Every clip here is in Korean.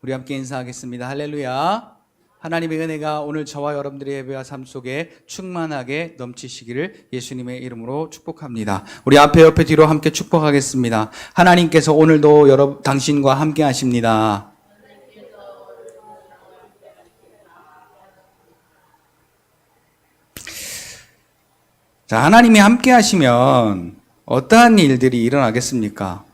우리 함께 인사하겠습니다. 할렐루야. 하나님의 은혜가 오늘 저와 여러분들의 예배와 삶 속에 충만하게 넘치시기를 예수님의 이름으로 축복합니다. 우리 앞에 옆에 뒤로 함께 축복하겠습니다. 하나님께서 오늘도 당신과 함께 하십니다. 자, 하나님이 함께 하시면 어떠한 일들이 일어나겠습니까?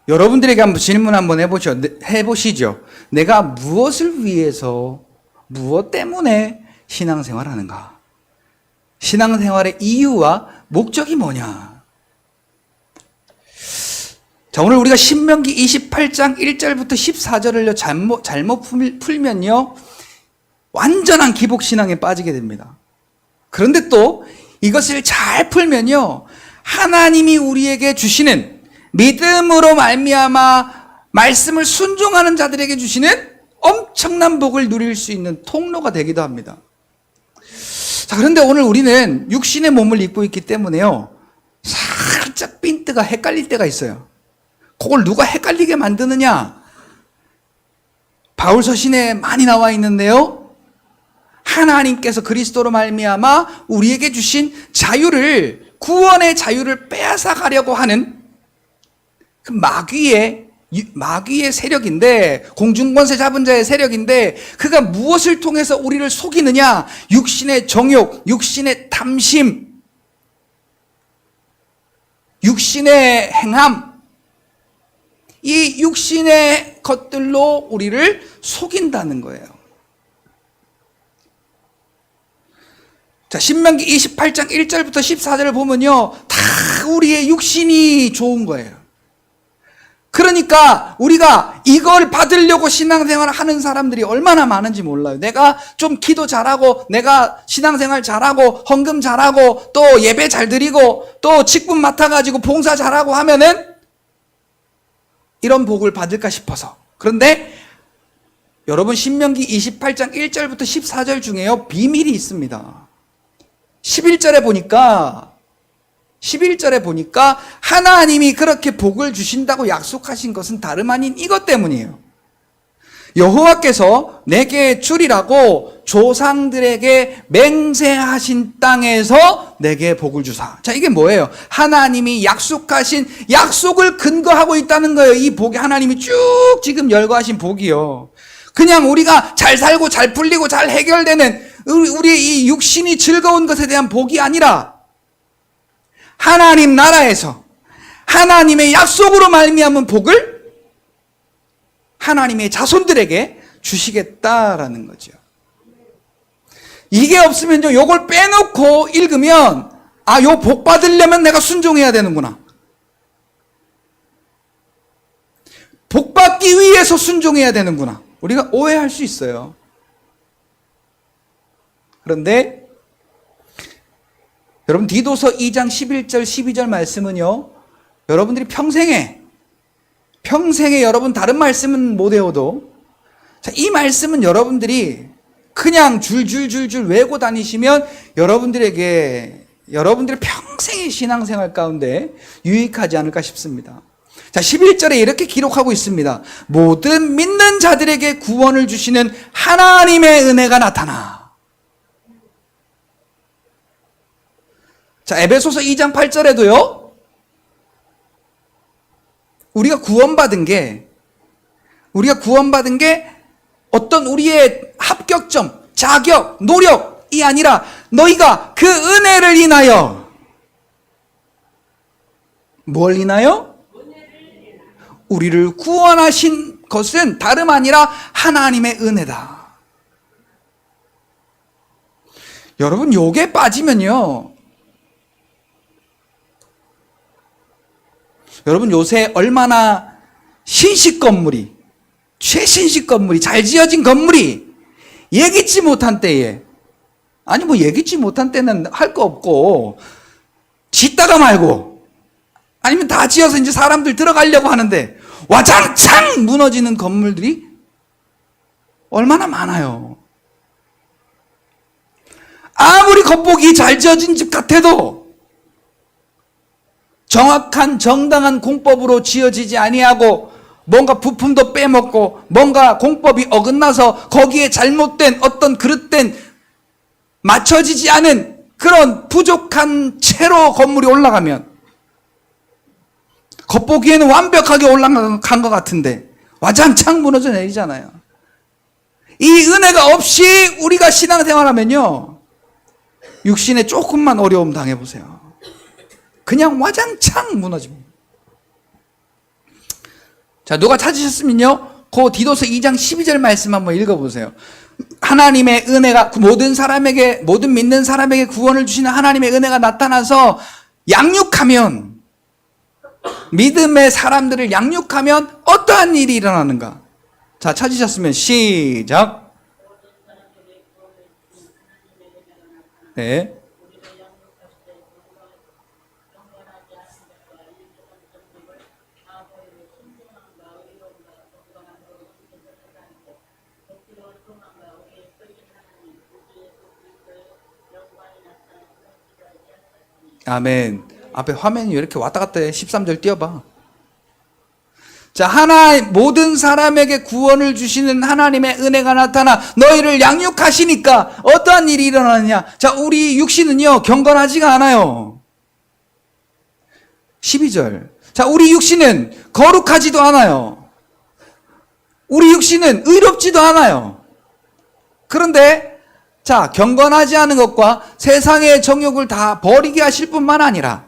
여러분들에게 한번 질문 한번 해보시죠. 내가 무엇을 위해서, 무엇 때문에 신앙생활 하는가? 신앙생활의 이유와 목적이 뭐냐? 자, 오늘 우리가 신명기 28장 1절부터 14절을요, 잘못 풀면요, 완전한 기복신앙에 빠지게 됩니다. 그런데 또 이것을 잘 풀면요, 하나님이 우리에게 주시는 믿음으로 말미암아 말씀을 순종하는 자들에게 주시는 엄청난 복을 누릴 수 있는 통로가 되기도 합니다. 자, 그런데 오늘 우리는 육신의 몸을 입고 있기 때문에요, 살짝 핀트가 헷갈릴 때가 있어요. 그걸 누가 헷갈리게 만드느냐? 바울 서신에 많이 나와 있는데요, 하나님께서 그리스도로 말미암아 우리에게 주신 자유를, 구원의 자유를 빼앗아 가려고 하는 그 마귀의 세력인데, 공중권세 잡은 자의 세력인데, 그가 무엇을 통해서 우리를 속이느냐? 육신의 정욕, 육신의 탐심, 육신의 행함, 이 육신의 것들로 우리를 속인다는 거예요. 자, 신명기 28장 1절부터 14절을 보면요, 다 우리의 육신이 좋은 거예요. 그러니까 우리가 이걸 받으려고 신앙생활을 하는 사람들이 얼마나 많은지 몰라요. 내가 좀 기도 잘하고, 내가 신앙생활 잘하고, 헌금 잘하고, 또 예배 잘 드리고, 또 직분 맡아가지고 봉사 잘하고 하면은 이런 복을 받을까 싶어서. 그런데 여러분, 신명기 28장 1절부터 14절 중에요, 비밀이 있습니다. 11절에 보니까 하나님이 그렇게 복을 주신다고 약속하신 것은 다름 아닌 이것 때문이에요. 여호와께서 내게 주리라고 조상들에게 맹세하신 땅에서 내게 복을 주사. 자, 이게 뭐예요? 하나님이 약속하신 약속을 근거하고 있다는 거예요. 이 복이 하나님이 쭉 지금 열거하신 복이요. 그냥 우리가 잘 살고 잘 풀리고 잘 해결되는 우리의 이 육신이 즐거운 것에 대한 복이 아니라, 하나님 나라에서 하나님의 약속으로 말미암은 복을 하나님의 자손들에게 주시겠다라는 거죠. 이게 없으면요, 요걸 빼놓고 읽으면, 아, 요 복 받으려면 내가 순종해야 되는구나. 복 받기 위해서 순종해야 되는구나. 우리가 오해할 수 있어요. 그런데 여러분, 디도서 2장 11절 12절 말씀은요, 여러분들이 평생에 여러분 다른 말씀은 못 외워도, 자, 이 말씀은 여러분들이 그냥 줄줄줄줄 외고 다니시면 여러분들의 평생의 신앙생활 가운데 유익하지 않을까 싶습니다. 자, 11절에 이렇게 기록하고 있습니다. 모든 믿는 자들에게 구원을 주시는 하나님의 은혜가 나타나. 자, 에베소서 2장 8절에도요, 우리가 구원받은 게 어떤 우리의 합격점, 자격, 노력이 아니라 너희가 그 은혜를 인하여, 뭘 인하여? 우리를 구원하신 것은 다름 아니라 하나님의 은혜다. 여러분, 요게 빠지면요, 여러분, 요새 얼마나 최신식 건물이, 잘 지어진 건물이 예기치 못한 때에, 아니 뭐 예기치 못한 때는 할 거 없고, 짓다가 말고, 아니면 다 지어서 이제 사람들 들어가려고 하는데 와장창 무너지는 건물들이 얼마나 많아요. 아무리 겉보기 잘 지어진 집 같아도 정확한 정당한 공법으로 지어지지 아니하고 뭔가 부품도 빼먹고 뭔가 공법이 어긋나서 거기에 잘못된 어떤 그릇된 맞춰지지 않은 그런 부족한 채로 건물이 올라가면 겉보기에는 완벽하게 올라간 것 같은데 와장창 무너져 내리잖아요. 이 은혜가 없이 우리가 신앙생활하면요, 육신에 조금만 어려움 당해보세요. 그냥 와장창 무너집니다. 자, 누가 찾으셨으면요, 그 디도서 2장 12절 말씀 한번 읽어보세요. 하나님의 은혜가 모든 사람에게, 모든 믿는 사람에게 구원을 주시는 하나님의 은혜가 나타나서 양육하면, 믿음의 사람들을 양육하면 어떠한 일이 일어나는가? 자, 찾으셨으면 시작. 네. 아멘. 앞에 화면이 왜 이렇게 왔다 갔다 해? 13절 띄워봐. 자, 모든 사람에게 구원을 주시는 하나님의 은혜가 나타나 너희를 양육하시니까 어떠한 일이 일어나느냐? 자, 우리 육신은요, 경건하지가 않아요. 12절. 자, 우리 육신은 거룩하지도 않아요. 우리 육신은 의롭지도 않아요. 그런데, 자, 경건하지 않은 것과 세상의 정욕을 다 버리게 하실 뿐만 아니라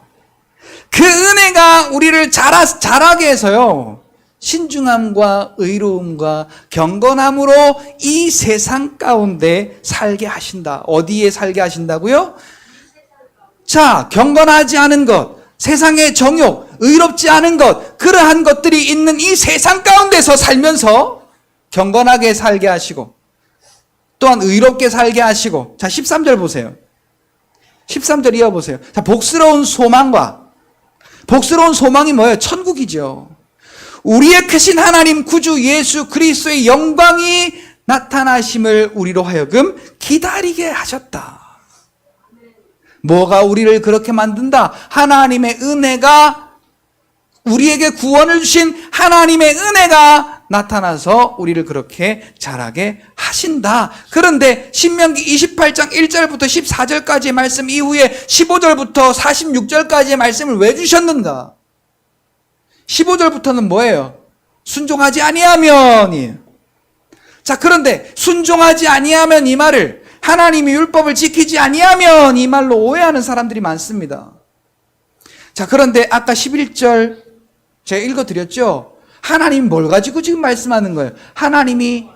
그 은혜가 우리를 자라게 해서요, 신중함과 의로움과 경건함으로 이 세상 가운데 살게 하신다. 어디에 살게 하신다고요? 자, 경건하지 않은 것, 세상의 정욕, 의롭지 않은 것, 그러한 것들이 있는 이 세상 가운데서 살면서 경건하게 살게 하시고 또한 의롭게 살게 하시고, 자, 13절 보세요. 13절 이어보세요. 자, 복스러운 소망이 뭐예요? 천국이죠. 우리의 크신 하나님 구주 예수 그리스도의 영광이 나타나심을 우리로 하여금 기다리게 하셨다. 뭐가 우리를 그렇게 만든다? 하나님의 은혜가, 우리에게 구원을 주신 하나님의 은혜가 나타나서 우리를 그렇게 자라게 하신다. 그런데 신명기 28장 1절부터 14절까지의 말씀 이후에 15절부터 46절까지의 말씀을 왜 주셨는가? 15절부터는 뭐예요? 순종하지 아니하면이에요. 자, 그런데 순종하지 아니하면 이 말을, 하나님이 율법을 지키지 아니하면 이 말로 오해하는 사람들이 많습니다. 자, 그런데 아까 11절 제가 읽어드렸죠? 하나님이 뭘 가지고 지금 말씀하는 거예요? 하나님이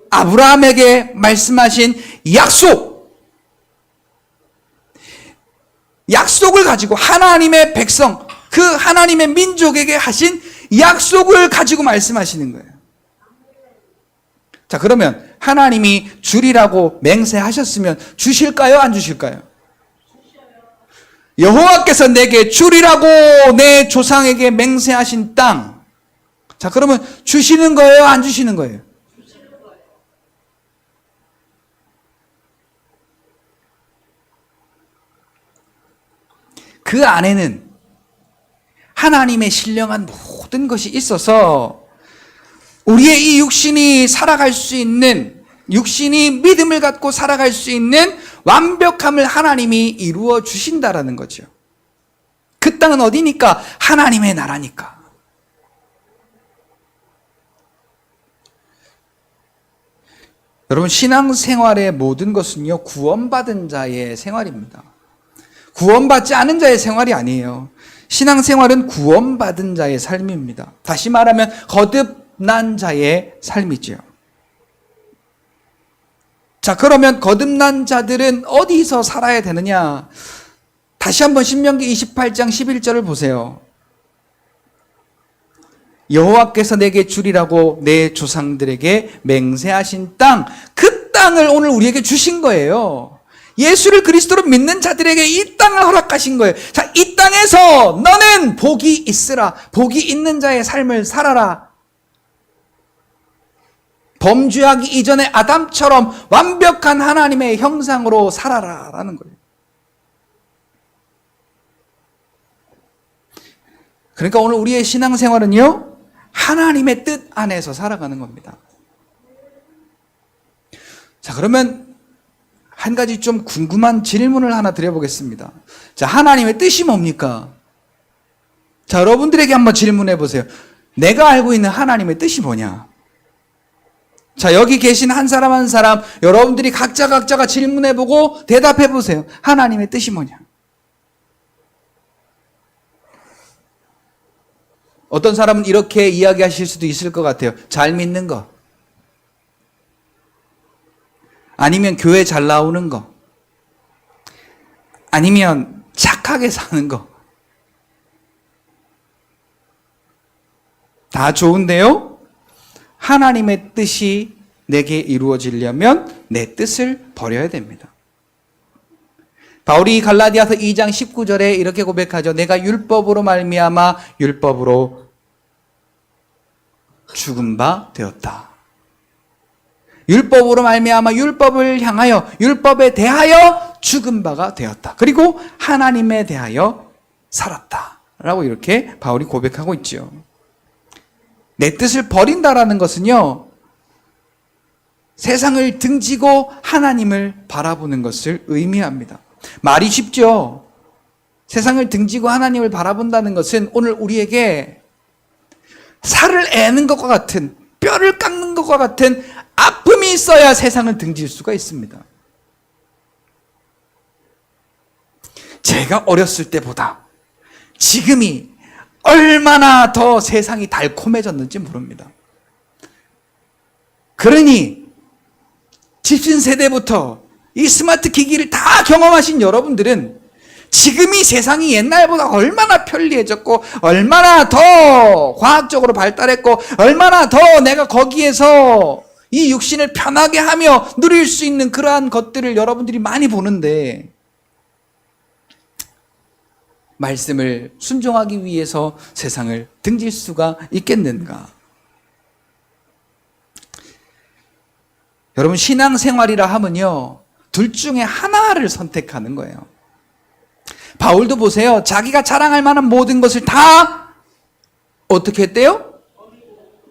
아브라함에게 말씀하신 약속을 가지고, 하나님의 백성, 그 하나님의 민족에게 하신 약속을 가지고 말씀하시는 거예요. 자, 그러면 하나님이 주리라고 맹세하셨으면 주실까요? 안 주실까요? 여호와께서 내게 주리라고 내 조상에게 맹세하신 땅. 자, 그러면 주시는 거예요? 안 주시는 거예요? 그 안에는 하나님의 신령한 모든 것이 있어서 우리의 이 육신이 살아갈 수 있는, 육신이 믿음을 갖고 살아갈 수 있는 완벽함을 하나님이 이루어 주신다라는 거죠. 그 땅은 어디니까? 하나님의 나라니까. 여러분, 신앙생활의 모든 것은요, 구원받은 자의 생활입니다. 구원받지 않은 자의 생활이 아니에요. 신앙생활은 구원받은 자의 삶입니다. 다시 말하면 거듭난 자의 삶이죠. 자, 그러면 거듭난 자들은 어디서 살아야 되느냐? 다시 한번 신명기 28장 11절을 보세요. 여호와께서 내게 주리라고 내 조상들에게 맹세하신 땅, 그 땅을 오늘 우리에게 주신 거예요. 예수를 그리스도로 믿는 자들에게 이 땅을 허락하신 거예요. 자, 이 땅에서 너는 복이 있으라. 복이 있는 자의 삶을 살아라. 범죄하기 이전에 아담처럼 완벽한 하나님의 형상으로 살아라 라는 거예요. 그러니까 오늘 우리의 신앙생활은요, 하나님의 뜻 안에서 살아가는 겁니다. 자, 그러면 한 가지 좀 궁금한 질문을 하나 드려보겠습니다. 자, 하나님의 뜻이 뭡니까? 자, 여러분들에게 한번 질문해 보세요. 내가 알고 있는 하나님의 뜻이 뭐냐? 자, 여기 계신 한 사람 한 사람, 여러분들이 각자가 질문해 보고 대답해 보세요. 하나님의 뜻이 뭐냐? 어떤 사람은 이렇게 이야기하실 수도 있을 것 같아요. 잘 믿는 거. 아니면 교회 잘 나오는 거. 아니면 착하게 사는 거. 다 좋은데요? 하나님의 뜻이 내게 이루어지려면 내 뜻을 버려야 됩니다. 바울이 갈라디아서 2장 19절에 이렇게 고백하죠. 내가 율법으로 말미암아 율법으로 죽은 바 되었다. 율법으로 말미암아 율법을 향하여 율법에 대하여 죽은 바가 되었다. 그리고 하나님에 대하여 살았다. 라고 이렇게 바울이 고백하고 있죠. 내 뜻을 버린다라는 것은요, 세상을 등지고 하나님을 바라보는 것을 의미합니다. 말이 쉽죠. 세상을 등지고 하나님을 바라본다는 것은 오늘 우리에게 살을 애는 것과 같은, 뼈를 깎는 것과 같은 아픔이 있어야 세상을 등질 수가 있습니다. 제가 어렸을 때보다 지금이 얼마나 더 세상이 달콤해졌는지 모릅니다. 그러니 집신 세대부터 이 스마트 기기를 다 경험하신 여러분들은 지금이 세상이 옛날보다 얼마나 편리해졌고 얼마나 더 과학적으로 발달했고 얼마나 더 내가 거기에서 이 육신을 편하게 하며 누릴 수 있는 그러한 것들을 여러분들이 많이 보는데, 말씀을 순종하기 위해서 세상을 등질 수가 있겠는가? 여러분, 신앙생활이라 하면요, 둘 중에 하나를 선택하는 거예요. 바울도 보세요. 자기가 자랑할 만한 모든 것을 다 어떻게 했대요?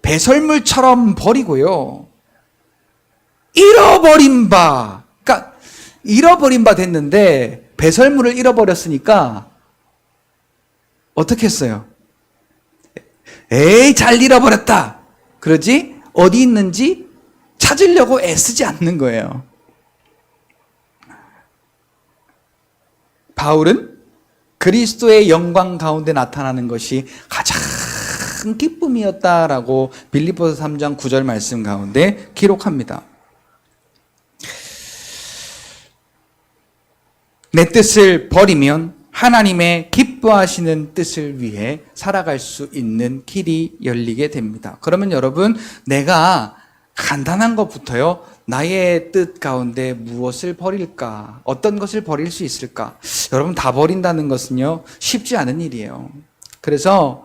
배설물처럼 버리고요. 잃어버린 바. 그러니까 잃어버린 바 됐는데 배설물을 잃어버렸으니까 어떻게 했어요? 에이, 잘 잃어버렸다. 그러지? 어디 있는지 찾으려고 애쓰지 않는 거예요. 바울은 그리스도의 영광 가운데 나타나는 것이 가장 기쁨이었다라고 빌립보서 3장 9절 말씀 가운데 기록합니다. 내 뜻을 버리면 하나님의 기뻐하시는 뜻을 위해 살아갈 수 있는 길이 열리게 됩니다. 그러면 여러분, 내가 간단한 것부터요, 나의 뜻 가운데 무엇을 버릴까? 어떤 것을 버릴 수 있을까? 여러분, 다 버린다는 것은요, 쉽지 않은 일이에요. 그래서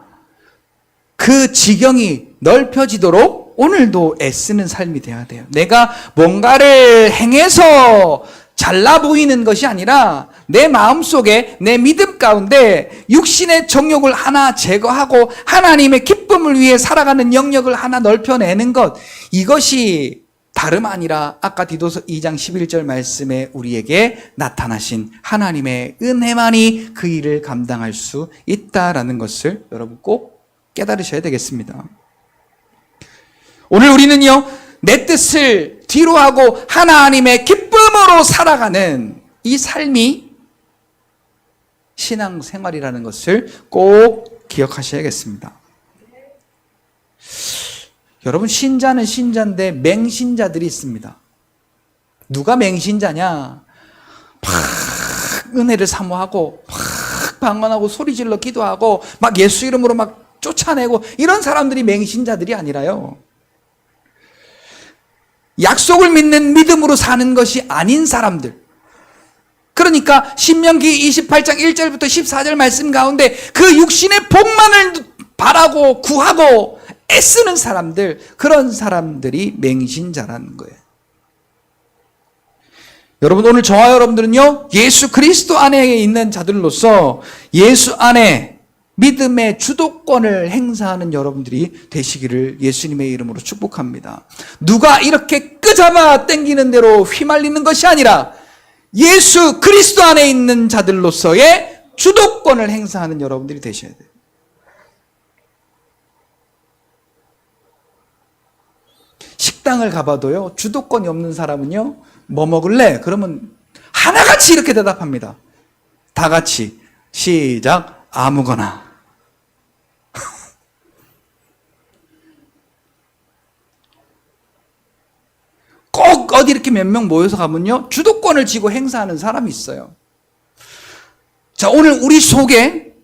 그 지경이 넓혀지도록 오늘도 애쓰는 삶이 돼야 돼요. 내가 뭔가를 행해서 잘나 보이는 것이 아니라 내 마음속에, 내 믿음 가운데 육신의 정욕을 하나 제거하고 하나님의 기쁨을 위해 살아가는 영역을 하나 넓혀내는 것, 이것이 다름 아니라 아까 디도서 2장 11절 말씀에 우리에게 나타나신 하나님의 은혜만이 그 일을 감당할 수 있다라는 것을 여러분 꼭 깨달으셔야 되겠습니다. 오늘 우리는요, 내 뜻을 뒤로 하고 하나님의 기쁨으로 살아가는 이 삶이 신앙생활이라는 것을 꼭 기억하셔야겠습니다. 여러분, 신자는 신자인데 맹신자들이 있습니다. 누가 맹신자냐? 막 은혜를 사모하고 막 방언하고 소리질러 기도하고 막 예수 이름으로 막 쫓아내고 이런 사람들이 맹신자들이 아니라요, 약속을 믿는 믿음으로 사는 것이 아닌 사람들, 그러니까 신명기 28장 1절부터 14절 말씀 가운데 그 육신의 복만을 바라고 구하고 애쓰는 사람들, 그런 사람들이 맹신자라는 거예요. 여러분, 오늘 저와 여러분들은요, 예수 그리스도 안에 있는 자들로서 예수 안에 믿음의 주도권을 행사하는 여러분들이 되시기를 예수님의 이름으로 축복합니다. 누가 이렇게 끄잡아 당기는 대로 휘말리는 것이 아니라 예수 그리스도 안에 있는 자들로서의 주도권을 행사하는 여러분들이 되셔야 돼요. 식당을 가봐도요, 주도권이 없는 사람은요, 뭐 먹을래? 그러면 하나같이 이렇게 대답합니다. 다 같이 시작. 아무거나. 꼭 어디 이렇게 몇 명 모여서 가면요, 주도권을 쥐고 행사하는 사람이 있어요. 자, 오늘 우리 속에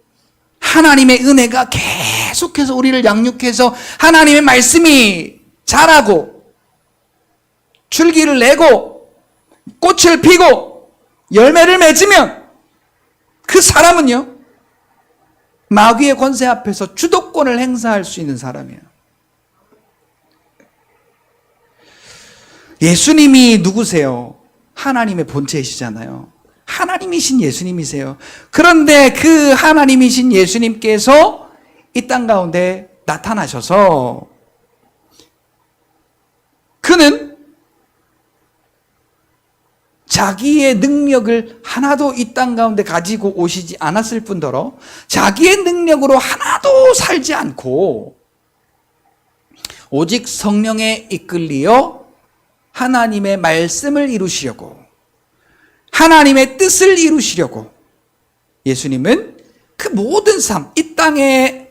하나님의 은혜가 계속해서 우리를 양육해서 하나님의 말씀이 자라고 줄기를 내고 꽃을 피고 열매를 맺으면 그 사람은요, 마귀의 권세 앞에서 주도권을 행사할 수 있는 사람이에요. 예수님이 누구세요? 하나님의 본체이시잖아요. 하나님이신 예수님이세요. 그런데 그 하나님이신 예수님께서 이 땅 가운데 나타나셔서 그는 자기의 능력을 하나도 이 땅 가운데 가지고 오시지 않았을 뿐더러 자기의 능력으로 하나도 살지 않고 오직 성령에 이끌리어 하나님의 말씀을 이루시려고, 하나님의 뜻을 이루시려고 예수님은 그 모든 삶, 이 땅에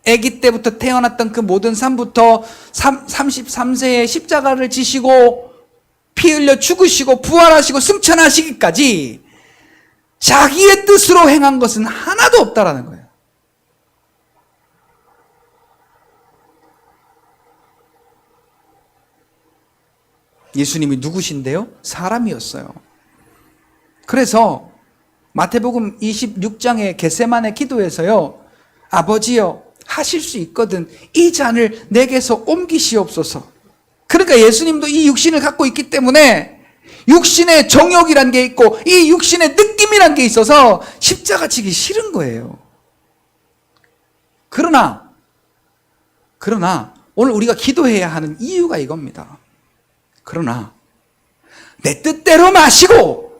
아기 때부터 태어났던 그 모든 삶부터 33세에 십자가를 지시고 피 흘려 죽으시고 부활하시고 승천하시기까지 자기의 뜻으로 행한 것은 하나도 없다라는 거예요. 예수님이 누구신데요? 사람이었어요. 그래서 마태복음 26장의 겟세마네 기도에서요, 아버지여, 하실 수 있거든 이 잔을 내게서 옮기시옵소서. 그러니까 예수님도 이 육신을 갖고 있기 때문에 육신의 정욕이란 게 있고 이 육신의 느낌이란 게 있어서 십자가 지기 싫은 거예요. 그러나 오늘 우리가 기도해야 하는 이유가 이겁니다. 그러나 내 뜻대로 마시고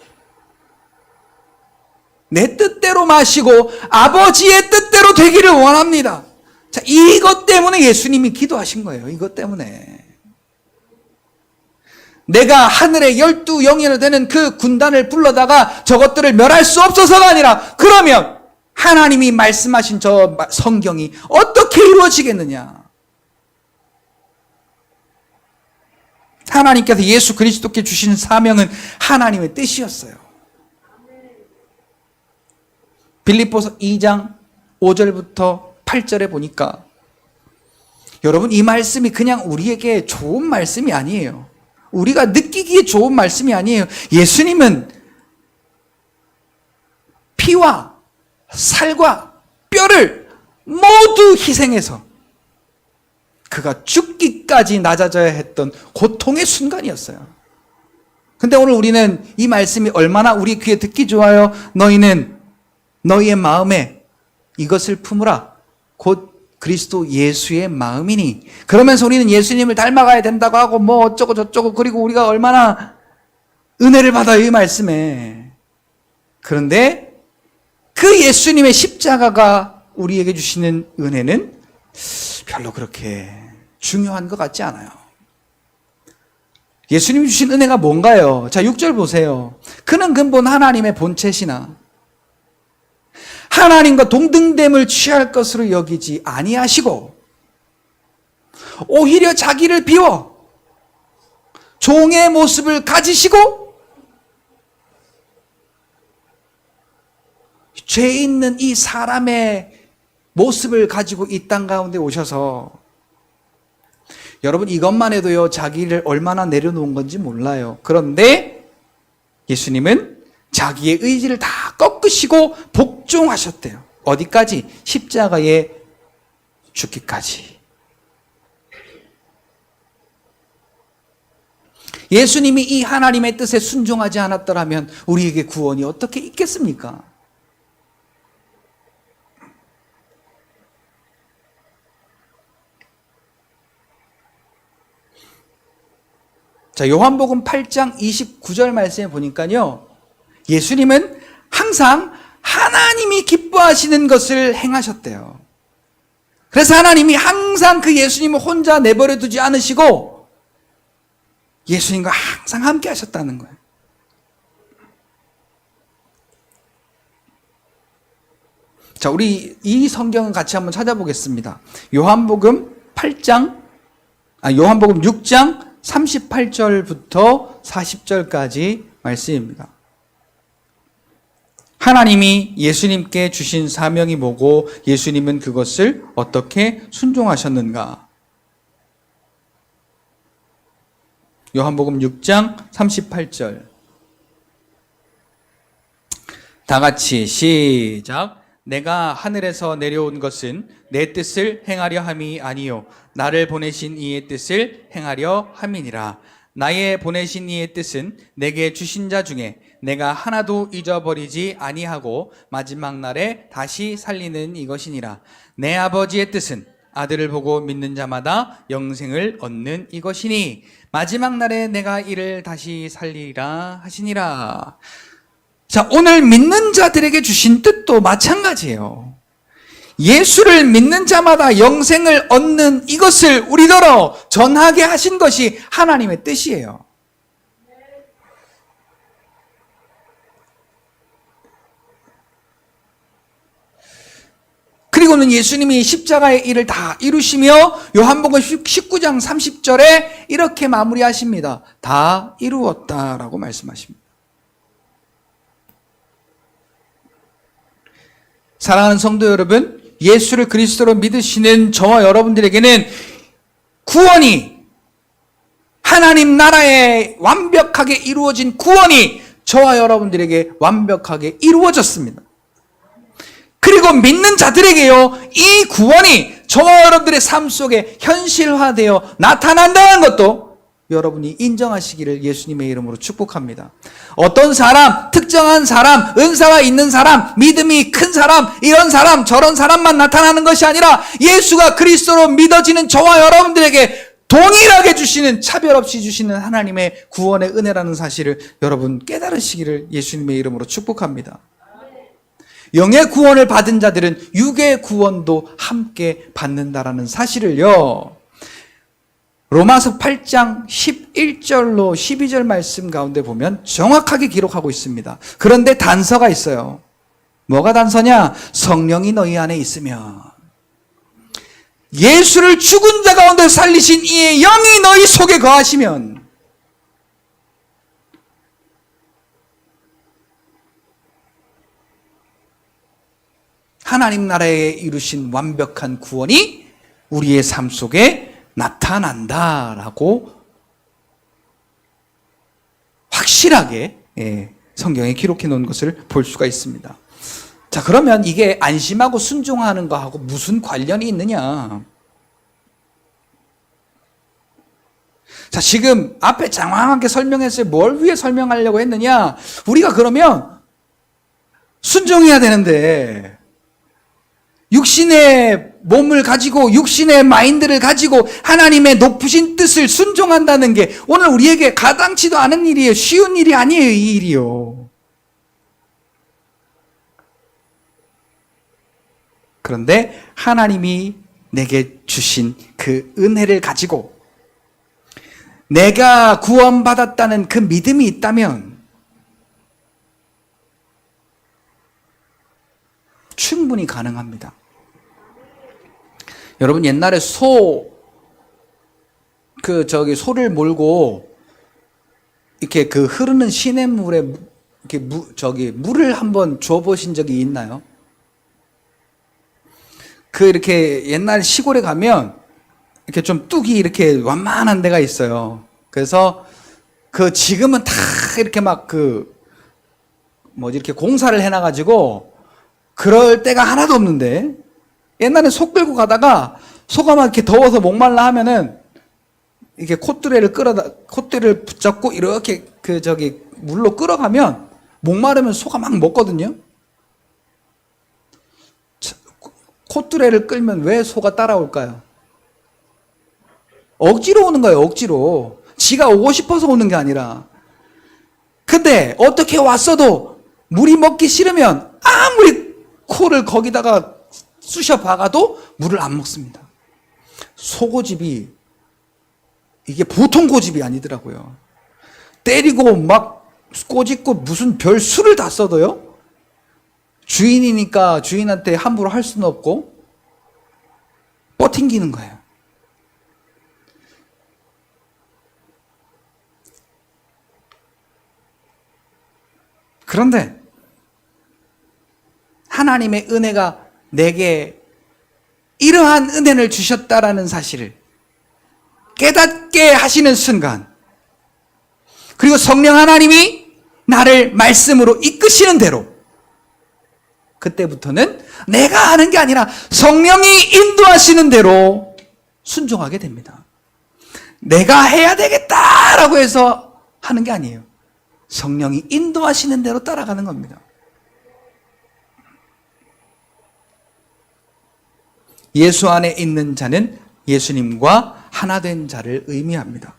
아버지의 뜻대로 되기를 원합니다. 자, 이것 때문에 예수님이 기도하신 거예요. 이것 때문에. 내가 하늘의 12영예로 되는 그 군단을 불러다가 저것들을 멸할 수 없어서가 아니라, 그러면 하나님이 말씀하신 저 성경이 어떻게 이루어지겠느냐. 하나님께서 예수 그리스도께 주시는 사명은 하나님의 뜻이었어요. 빌립보서 2장 5절부터 8절에 보니까 여러분, 이 말씀이 그냥 우리에게 좋은 말씀이 아니에요. 우리가 느끼기에 좋은 말씀이 아니에요. 예수님은 피와 살과 뼈를 모두 희생해서 그가 죽기까지 낮아져야 했던 고통의 순간이었어요. 근데 오늘 우리는 이 말씀이 얼마나 우리 귀에 듣기 좋아요. 너희는 너희의 마음에 이것을 품으라. 곧 그리스도 예수의 마음이니. 그러면서 우리는 예수님을 닮아가야 된다고 하고 뭐 어쩌고 저쩌고, 그리고 우리가 얼마나 은혜를 받아요, 이 말씀에. 그런데 그 예수님의 십자가가 우리에게 주시는 은혜는 별로 그렇게 중요한 것 같지 않아요. 예수님이 주신 은혜가 뭔가요? 자, 6절 보세요. 그는 근본 하나님의 본체시나 하나님과 동등됨을 취할 것으로 여기지 아니하시고 오히려 자기를 비워 종의 모습을 가지시고 죄 있는 이 사람의 모습을 가지고 이 땅 가운데 오셔서, 여러분 이것만 해도요 자기를 얼마나 내려놓은 건지 몰라요. 그런데 예수님은 자기의 의지를 다 꺾으시고 복종하셨대요. 어디까지? 십자가에 죽기까지. 예수님이 이 하나님의 뜻에 순종하지 않았더라면 우리에게 구원이 어떻게 있겠습니까? 자, 요한복음 8장 29절 말씀에 보니까요, 예수님은 항상 하나님이 기뻐하시는 것을 행하셨대요. 그래서 하나님이 항상 그 예수님을 혼자 내버려 두지 않으시고 예수님과 항상 함께 하셨다는 거예요. 자, 우리 이 성경을 같이 한번 찾아보겠습니다. 요한복음 6장 38절부터 40절까지 말씀입니다. 하나님이 예수님께 주신 사명이 뭐고 예수님은 그것을 어떻게 순종하셨는가? 요한복음 6장 38절. 다 같이 시작. 내가 하늘에서 내려온 것은 내 뜻을 행하려 함이 아니요 나를 보내신 이의 뜻을 행하려 함이니라. 나의 보내신 이의 뜻은 내게 주신 자 중에 내가 하나도 잊어버리지 아니하고 마지막 날에 다시 살리는 이것이니라. 내 아버지의 뜻은 아들을 보고 믿는 자마다 영생을 얻는 이것이니 마지막 날에 내가 이를 다시 살리라 하시니라. 자, 오늘 믿는 자들에게 주신 뜻도 마찬가지예요. 예수를 믿는 자마다 영생을 얻는 이것을 우리더러 전하게 하신 것이 하나님의 뜻이에요. 그리고는 예수님이 십자가의 일을 다 이루시며 요한복음 19장 30절에 이렇게 마무리하십니다. 다 이루었다라고 말씀하십니다. 사랑하는 성도 여러분, 예수를 그리스도로 믿으시는 저와 여러분들에게는 구원이, 하나님 나라에 완벽하게 이루어진 구원이 저와 여러분들에게 완벽하게 이루어졌습니다. 그리고 믿는 자들에게요, 이 구원이 저와 여러분들의 삶 속에 현실화되어 나타난다는 것도 여러분이 인정하시기를 예수님의 이름으로 축복합니다. 어떤 사람, 특정한 사람, 은사가 있는 사람, 믿음이 큰 사람, 이런 사람, 저런 사람만 나타나는 것이 아니라 예수가 그리스도로 믿어지는 저와 여러분들에게 동일하게 주시는, 차별 없이 주시는 하나님의 구원의 은혜라는 사실을 여러분 깨달으시기를 예수님의 이름으로 축복합니다. 영의 구원을 받은 자들은 육의 구원도 함께 받는다라는 사실을요, 로마서 8장 11절로 12절 말씀 가운데 보면 정확하게 기록하고 있습니다. 그런데 단서가 있어요. 뭐가 단서냐? 성령이 너희 안에 있으면, 예수를 죽은 자 가운데 살리신 이의 영이 너희 속에 거하시면, 하나님 나라에 이루신 완벽한 구원이 우리의 삶 속에 나타난다라고 확실하게 성경에 기록해 놓은 것을 볼 수가 있습니다. 자, 그러면 이게 안심하고 순종하는 거하고 무슨 관련이 있느냐? 자, 지금 앞에 장황하게 설명했어요. 뭘 위해 설명하려고 했느냐? 우리가 그러면 순종해야 되는데, 육신의 몸을 가지고 육신의 마인드를 가지고 하나님의 높으신 뜻을 순종한다는 게 오늘 우리에게 가당치도 않은 일이에요. 쉬운 일이 아니에요. 이 일이요. 그런데 하나님이 내게 주신 그 은혜를 가지고 내가 구원받았다는 그 믿음이 있다면 충분히 가능합니다. 여러분, 옛날에 소를 몰고 이렇게 그 흐르는 시냇물에 이렇게 물을 한번 줘보신 적이 있나요? 이렇게 옛날 시골에 가면 이렇게 좀 뚝이 이렇게 완만한 데가 있어요. 그래서 지금은 다 이렇게 이렇게 공사를 해놔가지고 그럴 데가 하나도 없는데, 옛날에 소 끌고 가다가 소가 막 이렇게 더워서 목말라 하면은 이렇게 콧대를 붙잡고 이렇게 물로 끌어가면 목마르면 소가 막 먹거든요. 콧뚜레를 끌면 왜 소가 따라올까요? 억지로 오는 거예요, 억지로. 지가 오고 싶어서 오는 게 아니라. 근데 어떻게 왔어도 물이 먹기 싫으면 아무리 코를 거기다가 쑤셔 박아도 물을 안 먹습니다. 소고집이 이게 보통 고집이 아니더라고요. 때리고 막 꼬집고 무슨 별 수를 다 써도요. 주인이니까 주인한테 함부로 할 수는 없고 뻗팅기는 거예요. 그런데 하나님의 은혜가 내게 이러한 은혜를 주셨다라는 사실을 깨닫게 하시는 순간, 그리고 성령 하나님이 나를 말씀으로 이끄시는 대로, 그때부터는 내가 하는 게 아니라 성령이 인도하시는 대로 순종하게 됩니다. 내가 해야 되겠다라고 해서 하는 게 아니에요. 성령이 인도하시는 대로 따라가는 겁니다. 예수 안에 있는 자는 예수님과 하나된 자를 의미합니다.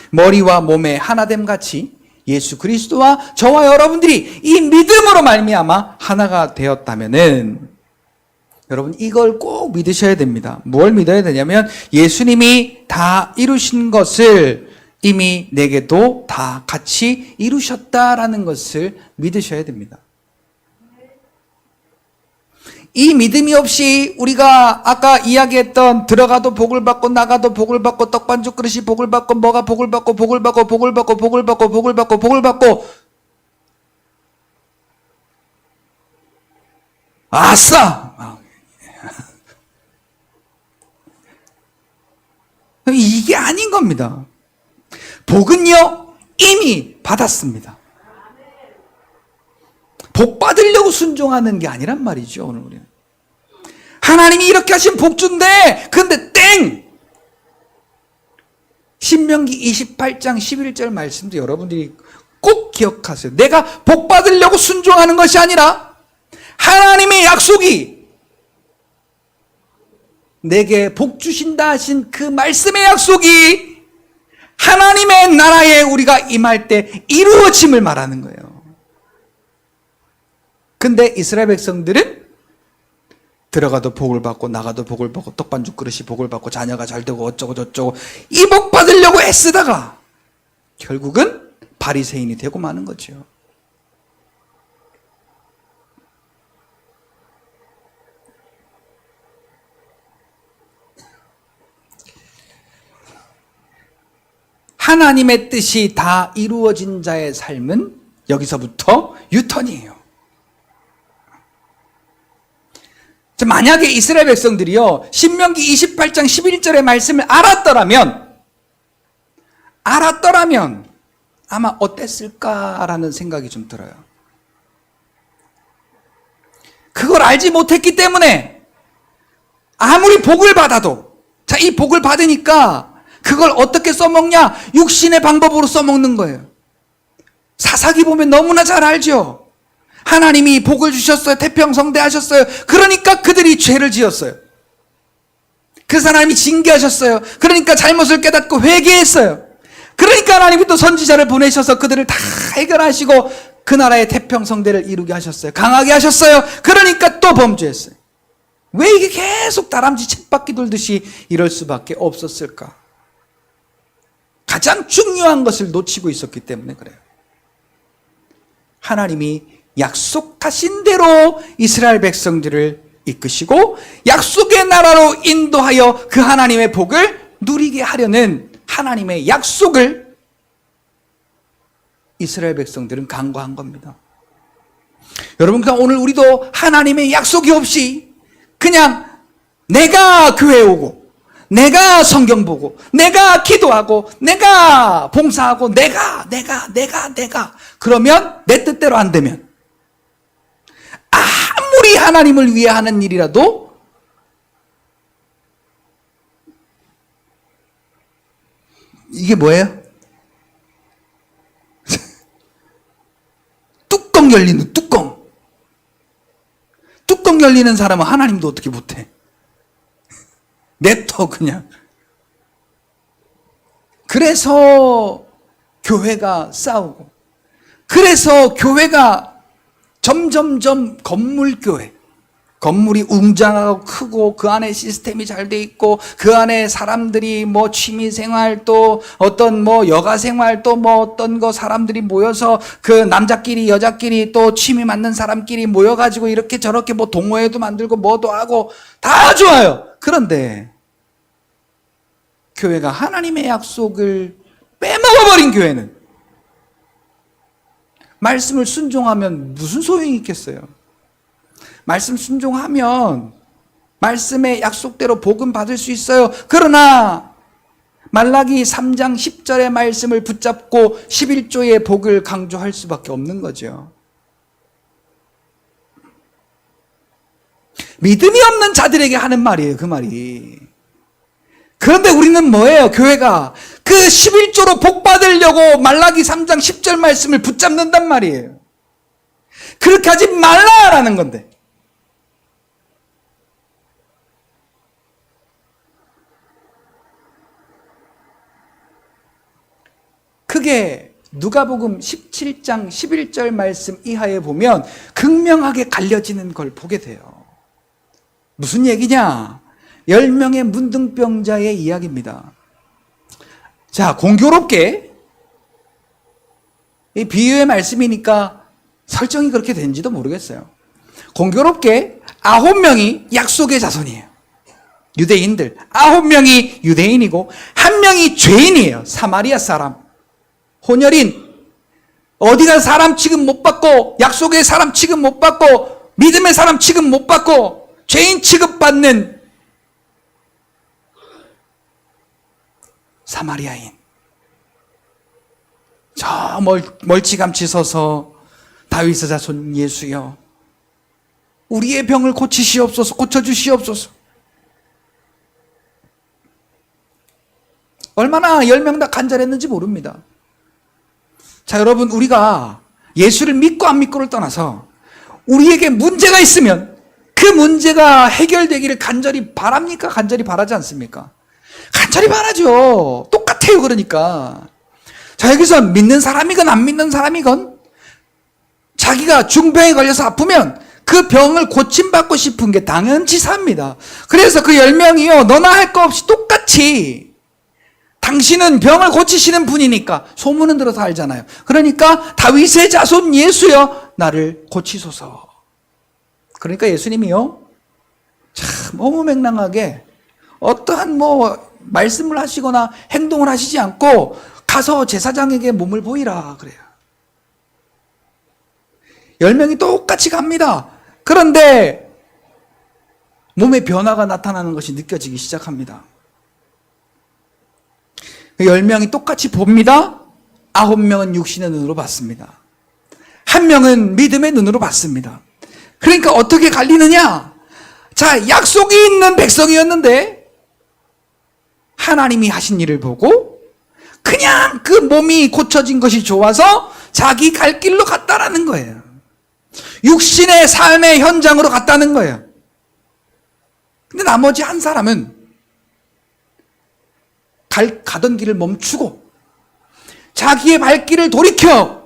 머리와 몸의 하나됨 같이 예수 그리스도와 저와 여러분들이 이 믿음으로 말미암아 하나가 되었다면은, 여러분 이걸 꼭 믿으셔야 됩니다. 뭘 믿어야 되냐면 예수님이 다 이루신 것을 이미 내게도 다 같이 이루셨다라는 것을 믿으셔야 됩니다. 이 믿음이 없이 우리가 아까 이야기했던 들어가도 복을 받고 나가도 복을 받고 떡반죽 그릇이 복을 받고 뭐가 복을 받고 복을 받고 복을 받고 복을 받고 복을 받고 복을 받고 아싸! 이게 아닌 겁니다. 복은요 이미 받았습니다. 복 받으려고 순종하는 게 아니란 말이죠. 오늘 우리는 하나님이 이렇게 하신 복 준대. 근데 땡! 신명기 28장 11절 말씀도 여러분들이 꼭 기억하세요. 내가 복 받으려고 순종하는 것이 아니라 하나님의 약속이 내게 복 주신다 하신 그 말씀의 약속이 하나님의 나라에 우리가 임할 때 이루어짐을 말하는 거예요. 근데 이스라엘 백성들은 들어가도 복을 받고 나가도 복을 받고 떡반죽 그릇이 복을 받고 자녀가 잘 되고 어쩌고 저쩌고 이 복 받으려고 애쓰다가 결국은 바리새인이 되고 마는 거죠. 하나님의 뜻이 다 이루어진 자의 삶은 여기서부터 유턴이에요. 만약에 이스라엘 백성들이요 신명기 28장 11절의 말씀을 알았더라면 아마 어땠을까라는 생각이 좀 들어요. 그걸 알지 못했기 때문에 아무리 복을 받아도, 자, 이 복을 받으니까 그걸 어떻게 써먹냐? 육신의 방법으로 써먹는 거예요. 사사기 보면 너무나 잘 알죠. 하나님이 복을 주셨어요. 태평성대 하셨어요. 그러니까 그들이 죄를 지었어요. 그래서 하나님이 징계하셨어요. 그러니까 잘못을 깨닫고 회개했어요. 그러니까 하나님이 또 선지자를 보내셔서 그들을 다 해결하시고 그 나라의 태평성대를 이루게 하셨어요. 강하게 하셨어요. 그러니까 또 범죄했어요. 왜 이게 계속 다람쥐 쳇바퀴 돌듯이 이럴 수밖에 없었을까? 가장 중요한 것을 놓치고 있었기 때문에 그래요. 하나님이 약속하신 대로 이스라엘 백성들을 이끄시고 약속의 나라로 인도하여 그 하나님의 복을 누리게 하려는 하나님의 약속을 이스라엘 백성들은 간과한 겁니다. 여러분, 그러니까 오늘 우리도 하나님의 약속이 없이 그냥 내가 교회 오고 내가 성경 보고 내가 기도하고 내가 봉사하고 내가 그러면 내 뜻대로 안 되면 아무리 하나님을 위해 하는 일이라도 이게 뭐예요? 뚜껑 열리는 뚜껑 열리는 사람은 하나님도 어떻게 못해. 냅둬 그냥. 그래서 교회가 싸우고, 그래서 교회가 점점점 건물교회, 건물이 웅장하고 크고 그 안에 시스템이 잘 돼 있고 그 안에 사람들이 뭐 취미생활 또 어떤 뭐 여가생활 또 뭐 어떤 거 사람들이 모여서 그 남자끼리 여자끼리 또 취미 맞는 사람끼리 모여가지고 이렇게 저렇게 뭐 동호회도 만들고 뭐도 하고 다 좋아요. 그런데 교회가 하나님의 약속을 빼먹어버린 교회는 말씀을 순종하면 무슨 소용이 있겠어요? 말씀 순종하면 말씀의 약속대로 복음 받을 수 있어요. 그러나 말라기 3장 10절의 말씀을 붙잡고 11조의 복을 강조할 수밖에 없는 거죠. 믿음이 없는 자들에게 하는 말이에요, 그 말이. 그런데 우리는 뭐예요? 교회가 그 11조로 복 받으려고 말라기 3장 10절 말씀을 붙잡는단 말이에요. 그렇게 하지 말라라는 건데. 크게 누가복음 17장 11절 말씀 이하에 보면 극명하게 갈려지는 걸 보게 돼요. 무슨 얘기냐? 10명의 문둥병자의 이야기입니다. 자, 공교롭게 이 비유의 말씀이니까 설정이 그렇게 된지도 모르겠어요. 공교롭게 9명이 약속의 자손이에요. 유대인들 9명이 유대인이고 1명이 죄인이에요. 사마리아 사람, 혼혈인, 어디가 사람 취급 못 받고 약속의 사람 취급 못 받고 믿음의 사람 취급 못 받고 죄인 취급받는 사마리아인. 저 멀찌감치 서서 다윗의 자손 예수여, 우리의 병을 고치시옵소서, 고쳐주시옵소서. 얼마나 10명 다 간절했는지 모릅니다. 자, 여러분, 우리가 예수를 믿고 안 믿고를 떠나서 우리에게 문제가 있으면 그 문제가 해결되기를 간절히 바랍니까? 간절히 바라지 않습니까? 간절히 바라죠. 똑같아요. 그러니까 자, 여기서 믿는 사람이건 안 믿는 사람이건 자기가 중병에 걸려서 아프면 그 병을 고침받고 싶은 게 당연치사합니다. 그래서 그 10명이요, 너나 할 거 없이 똑같이 당신은 병을 고치시는 분이니까 소문은 들어서 알잖아요. 그러니까 다윗의 자손 예수여, 나를 고치소서. 그러니까 예수님이요, 참 어무맹랑하게 어떠한 뭐 말씀을 하시거나 행동을 하시지 않고 가서 제사장에게 몸을 보이라 그래요. 10명이 똑같이 갑니다. 그런데 몸에 변화가 나타나는 것이 느껴지기 시작합니다. 10명이 똑같이 봅니다. 9명은 육신의 눈으로 봤습니다. 1명은 믿음의 눈으로 봤습니다. 그러니까 어떻게 갈리느냐? 자, 약속이 있는 백성이었는데 하나님이 하신 일을 보고 그냥 그 몸이 고쳐진 것이 좋아서 자기 갈 길로 갔다라는 거예요. 육신의 삶의 현장으로 갔다는 거예요. 근데 나머지 한 사람은 가던 길을 멈추고 자기의 발길을 돌이켜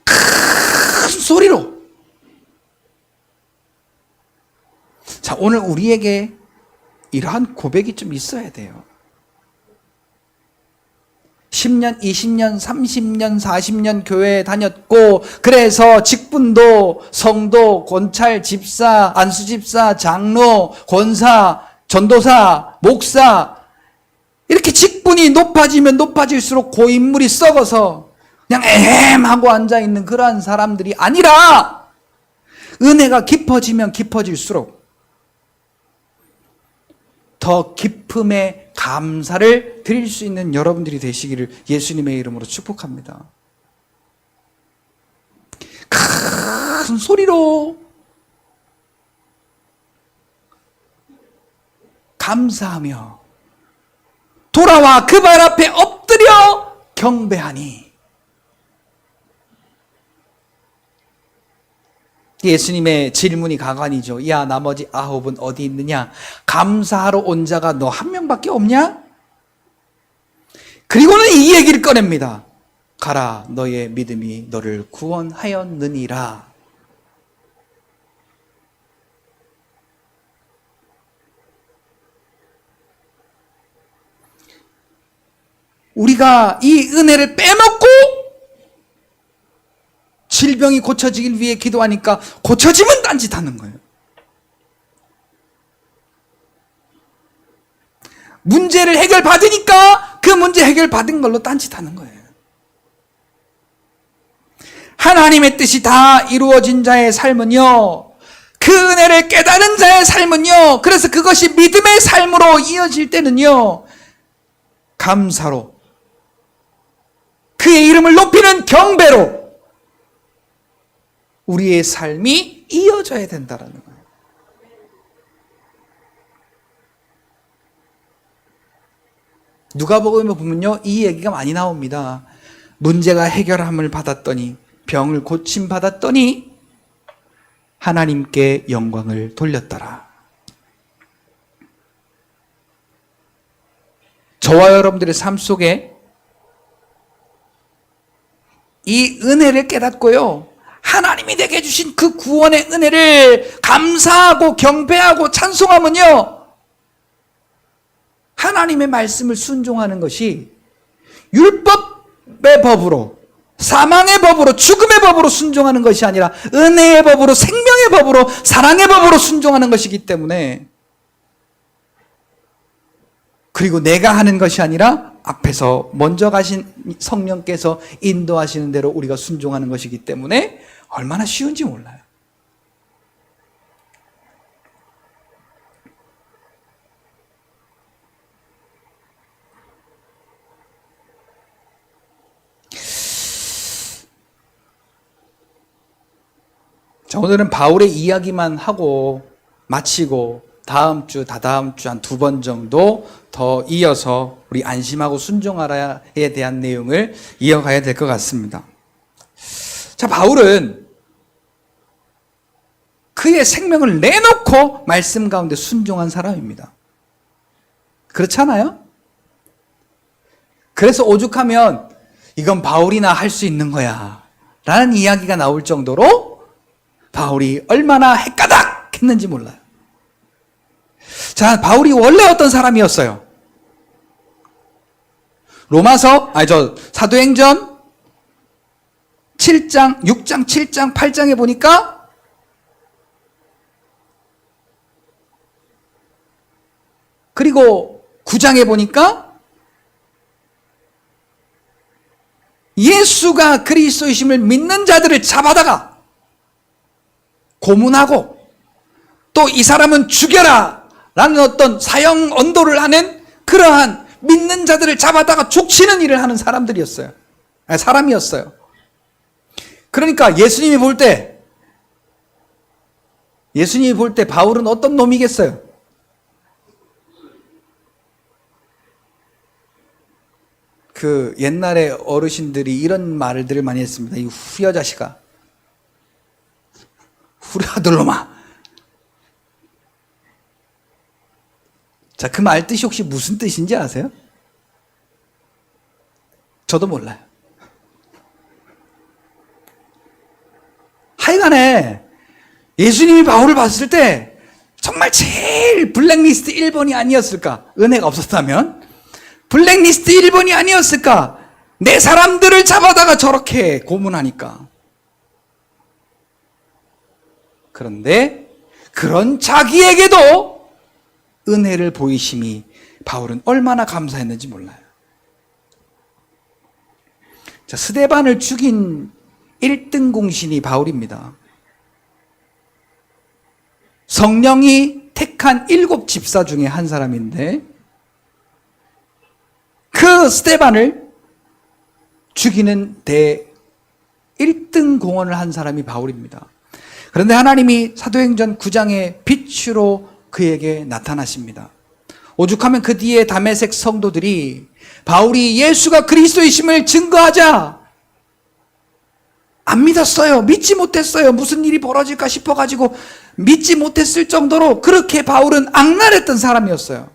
큰 소리로. 자, 오늘 우리에게 이러한 고백이 좀 있어야 돼요. 10년, 20년, 30년, 40년 교회에 다녔고, 그래서 직분도, 성도, 권찰, 집사, 안수집사, 장로, 권사, 전도사, 목사, 이렇게 직분이 높아지면 높아질수록 고인물이 썩어서 그냥 애매하고 앉아있는 그러한 사람들이 아니라, 은혜가 깊어지면 깊어질수록 더 깊음의 감사를 드릴 수 있는 여러분들이 되시기를 예수님의 이름으로 축복합니다. 큰 소리로 감사하며 돌아와 그 발 앞에 엎드려 경배하니. 예수님의 질문이 가관이죠. 야, 나머지 9은 어디 있느냐? 감사하러 온 자가 너 한 명밖에 없냐? 그리고는 이 얘기를 꺼냅니다. 가라, 너의 믿음이 너를 구원하였느니라. 우리가 이 은혜를 빼먹고 질병이 고쳐지길 위해 기도하니까 고쳐지면 딴짓하는 거예요. 문제를 해결받으니까 그 문제 해결받은 걸로 딴짓하는 거예요. 하나님의 뜻이 다 이루어진 자의 삶은요, 그 은혜를 깨달은 자의 삶은요, 그래서 그것이 믿음의 삶으로 이어질 때는요, 감사로, 그의 이름을 높이는 경배로 우리의 삶이 이어져야 된다는 거예요. 누가복음에 보면요, 이 얘기가 많이 나옵니다. 문제가 해결함을 받았더니, 병을 고침 받았더니 하나님께 영광을 돌렸더라. 저와 여러분들의 삶 속에 이 은혜를 깨닫고요, 하나님이 내게 주신 그 구원의 은혜를 감사하고 경배하고 찬송하면요, 하나님의 말씀을 순종하는 것이 율법의 법으로, 사망의 법으로, 죽음의 법으로 순종하는 것이 아니라 은혜의 법으로, 생명의 법으로, 사랑의 법으로 순종하는 것이기 때문에, 그리고 내가 하는 것이 아니라 앞에서 먼저 가신 성령께서 인도하시는 대로 우리가 순종하는 것이기 때문에 얼마나 쉬운지 몰라요. 자, 오늘은 바울의 이야기만 하고 마치고 다음 주, 다다음 주 한 2번 정도 더 이어서 우리 안심하고 순종하라에 대한 내용을 이어가야 될 것 같습니다. 자, 바울은 그의 생명을 내놓고 말씀 가운데 순종한 사람입니다. 그렇지 않아요? 그래서 오죽하면 이건 바울이나 할 수 있는 거야 라는 이야기가 나올 정도로 바울이 얼마나 헷가닥 했는지 몰라요. 자, 바울이 원래 어떤 사람이었어요? 사도행전 7장, 6장, 7장, 8장에 보니까 그리고 9장에 보니까 예수가 그리스도이심을 믿는 자들을 잡아다가 고문하고 또 이 사람은 죽여라 라는 어떤 사형 언도를 하는 그러한 믿는 자들을 잡아다가 족치는 일을 하는 사람들이었어요. 사람이었어요. 그러니까 예수님이 볼 때 바울은 어떤 놈이겠어요? 그 옛날에 어르신들이 이런 말들을 많이 했습니다. 이 후여 자식아, 후려들놈아. 자, 그 말 뜻이 혹시 무슨 뜻인지 아세요? 저도 몰라요. 하여간에 예수님이 바울을 봤을 때 정말 제일 블랙리스트 1번이 아니었을까? 은혜가 없었다면 블랙리스트 1번이 아니었을까? 내 사람들을 잡아다가 저렇게 고문하니까. 그런데 그런 자기에게도 은혜를 보이심이 바울은 얼마나 감사했는지 몰라요. 자, 스데반을 죽인 1등 공신이 바울입니다. 성령이 택한 7 집사 중에 한 사람인데 그 스데반을 죽이는 데 1등 공헌을 한 사람이 바울입니다. 그런데 하나님이 사도행전 9장의 빛으로 그에게 나타나십니다. 오죽하면 그 뒤에 다메섹 성도들이 바울이 예수가 그리스도이심을 증거하자 안 믿었어요. 믿지 못했어요. 무슨 일이 벌어질까 싶어가지고 믿지 못했을 정도로 그렇게 바울은 악랄했던 사람이었어요.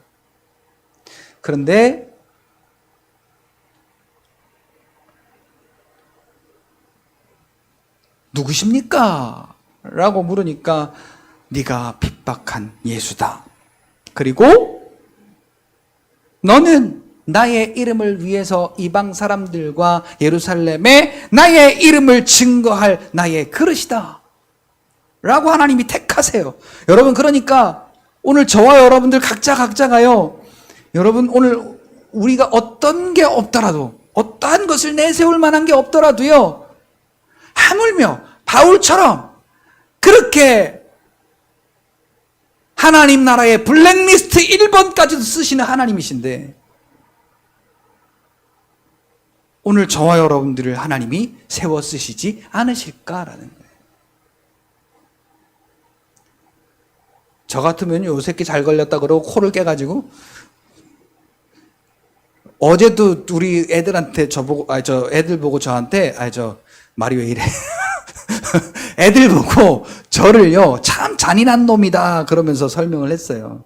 그런데 누구십니까? 라고 물으니까 네가 핍박한 예수다. 그리고 너는 나의 이름을 위해서 이방 사람들과 예루살렘에 나의 이름을 증거할 나의 그릇이다. 라고 하나님이 택하세요. 여러분, 그러니까 오늘 저와 여러분들 각자가요, 여러분, 오늘 우리가 어떤 게 없더라도, 어떠한 것을 내세울 만한 게 없더라도요, 하물며 바울처럼 그렇게 하나님 나라의 블랙리스트 1번까지도 쓰시는 하나님이신데, 오늘 저와 여러분들을 하나님이 세워 쓰시지 않으실까라는 거예요. 저 같으면 요 새끼 잘 걸렸다 그러고 코를 깨가지고, 어제도 우리 애들한테 애들 보고 저한테, 말이 왜 이래. 애들 보고 저를요, 참 잔인한 놈이다 그러면서 설명을 했어요.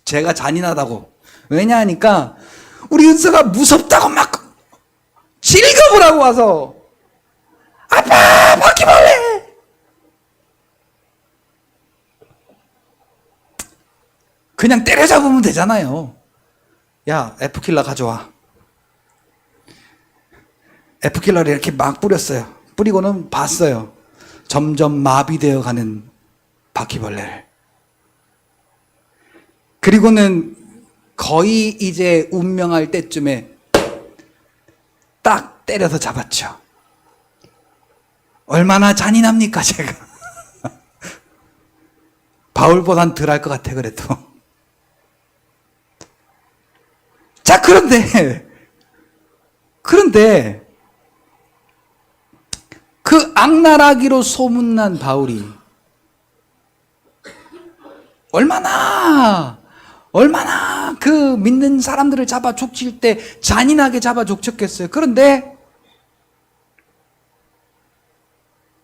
제가 잔인하다고. 왜냐하니까 우리 은서가 무섭다고 막 질겁을 하고 와서, 아빠 바퀴벌레. 그냥 때려잡으면 되잖아요. 야, F킬러 가져와. F킬러를 이렇게 막 뿌렸어요. 뿌리고는 봤어요. 점점 마비되어 가는 바퀴벌레를. 그리고는 거의 이제 운명할 때쯤에 딱 때려서 잡았죠. 얼마나 잔인합니까, 제가. 바울보단 덜 할 것 같아, 그래도. 자, 그런데 그 악랄하기로 소문난 바울이 얼마나 그 믿는 사람들을 잡아 족칠 때 잔인하게 잡아 족쳤겠어요. 그런데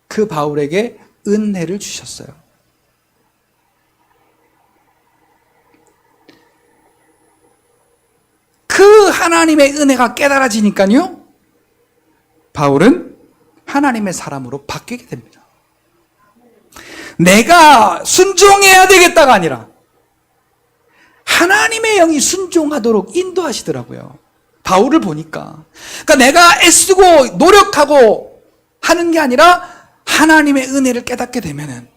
그 바울에게 은혜를 주셨어요. 그 하나님의 은혜가 깨달아지니까요, 바울은 하나님의 사람으로 바뀌게 됩니다. 내가 순종해야 되겠다가 아니라 하나님의 영이 순종하도록 인도하시더라고요. 바울을 보니까. 그러니까 내가 애쓰고 노력하고 하는 게 아니라 하나님의 은혜를 깨닫게 되면은,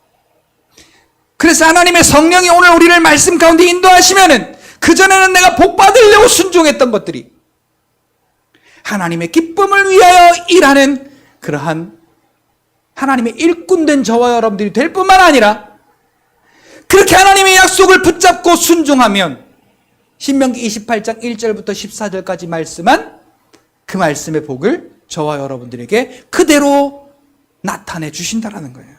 그래서 하나님의 성령이 오늘 우리를 말씀 가운데 인도하시면은, 그전에는 내가 복 받으려고 순종했던 것들이 하나님의 기쁨을 위하여 일하는 그러한 하나님의 일꾼된 저와 여러분들이 될 뿐만 아니라, 그렇게 하나님의 약속을 붙잡고 순종하면 신명기 28장 1절부터 14절까지 말씀한 그 말씀의 복을 저와 여러분들에게 그대로 나타내 주신다라는 거예요.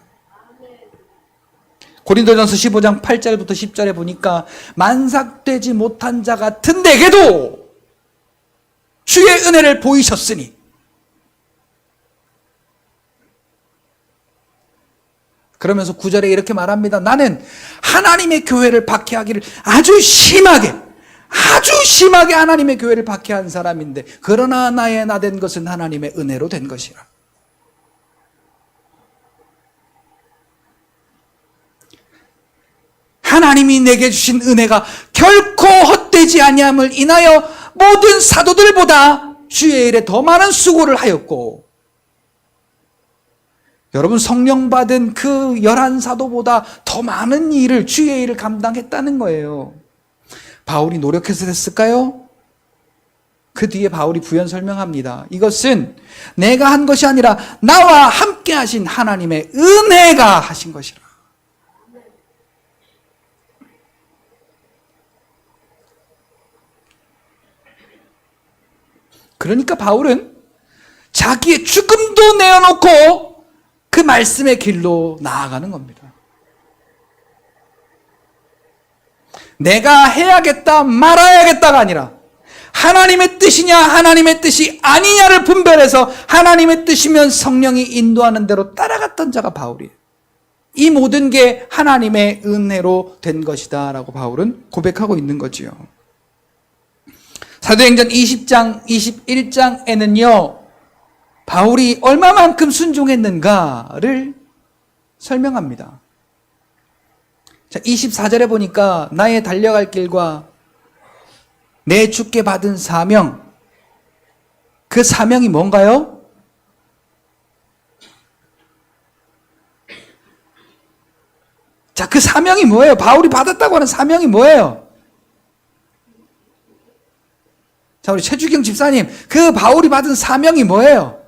고린도전서 15장 8절부터 10절에 보니까, 만삭되지 못한 자 같은 내게도 주의 은혜를 보이셨으니, 그러면서 9절에 이렇게 말합니다. 나는 하나님의 교회를 박해하기를 아주 심하게 하나님의 교회를 박해한 사람인데, 그러나 나의 나된 것은 하나님의 은혜로 된 것이라. 하나님이 내게 주신 은혜가 결코 헛되지 아니함을 인하여 모든 사도들보다 주의 일에 더 많은 수고를 하였고, 여러분, 성령 받은 그 11사도보다 더 많은 일을, 주의 일을 감당했다는 거예요. 바울이 노력해서 됐을까요? 그 뒤에 바울이 부연 설명합니다. 이것은 내가 한 것이 아니라 나와 함께 하신 하나님의 은혜가 하신 것이라. 그러니까 바울은 자기의 죽음도 내어놓고 그 말씀의 길로 나아가는 겁니다. 내가 해야겠다 말아야겠다가 아니라 하나님의 뜻이냐 하나님의 뜻이 아니냐를 분별해서 하나님의 뜻이면 성령이 인도하는 대로 따라갔던 자가 바울이에요. 이 모든 게 하나님의 은혜로 된 것이다 라고 바울은 고백하고 있는 거지요. 사도행전 20장 21장에는요 바울이 얼마만큼 순종했는가를 설명합니다. 자, 24절에 보니까 나의 달려갈 길과 내 주께 받은 사명, 그 사명이 뭔가요? 자, 그 사명이 뭐예요? 바울이 받았다고 하는 사명이 뭐예요? 자, 우리 최주경 집사님, 그 바울이 받은 사명이 뭐예요?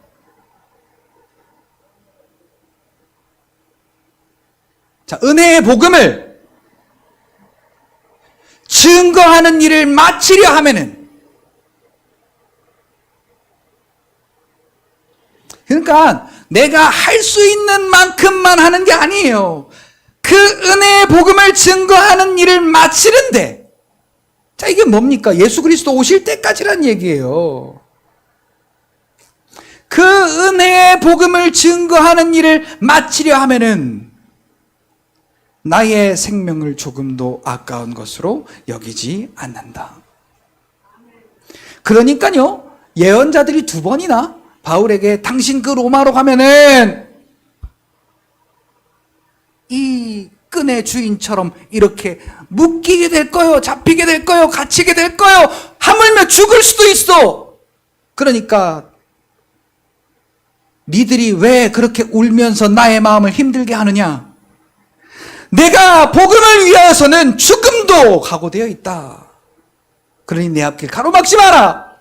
자, 은혜의 복음을 증거하는 일을 마치려 하면은, 그러니까 내가 할 수 있는 만큼만 하는 게 아니에요. 그 은혜의 복음을 증거하는 일을 마치는데, 자, 이게 뭡니까? 예수 그리스도 오실 때까지란 얘기예요. 그 은혜의 복음을 증거하는 일을 마치려 하면은 나의 생명을 조금도 아까운 것으로 여기지 않는다. 그러니까요, 예언자들이 2번이나 바울에게 당신 그 로마로 가면은 이 끈의 주인처럼 이렇게 묶이게 될 거요, 잡히게 될 거요, 갇히게 될 거요, 하물며 죽을 수도 있어. 그러니까 니들이 왜 그렇게 울면서 나의 마음을 힘들게 하느냐? 내가 복음을 위하여서는 죽음도 각오되어 있다. 그러니 내 앞길 가로막지 마라.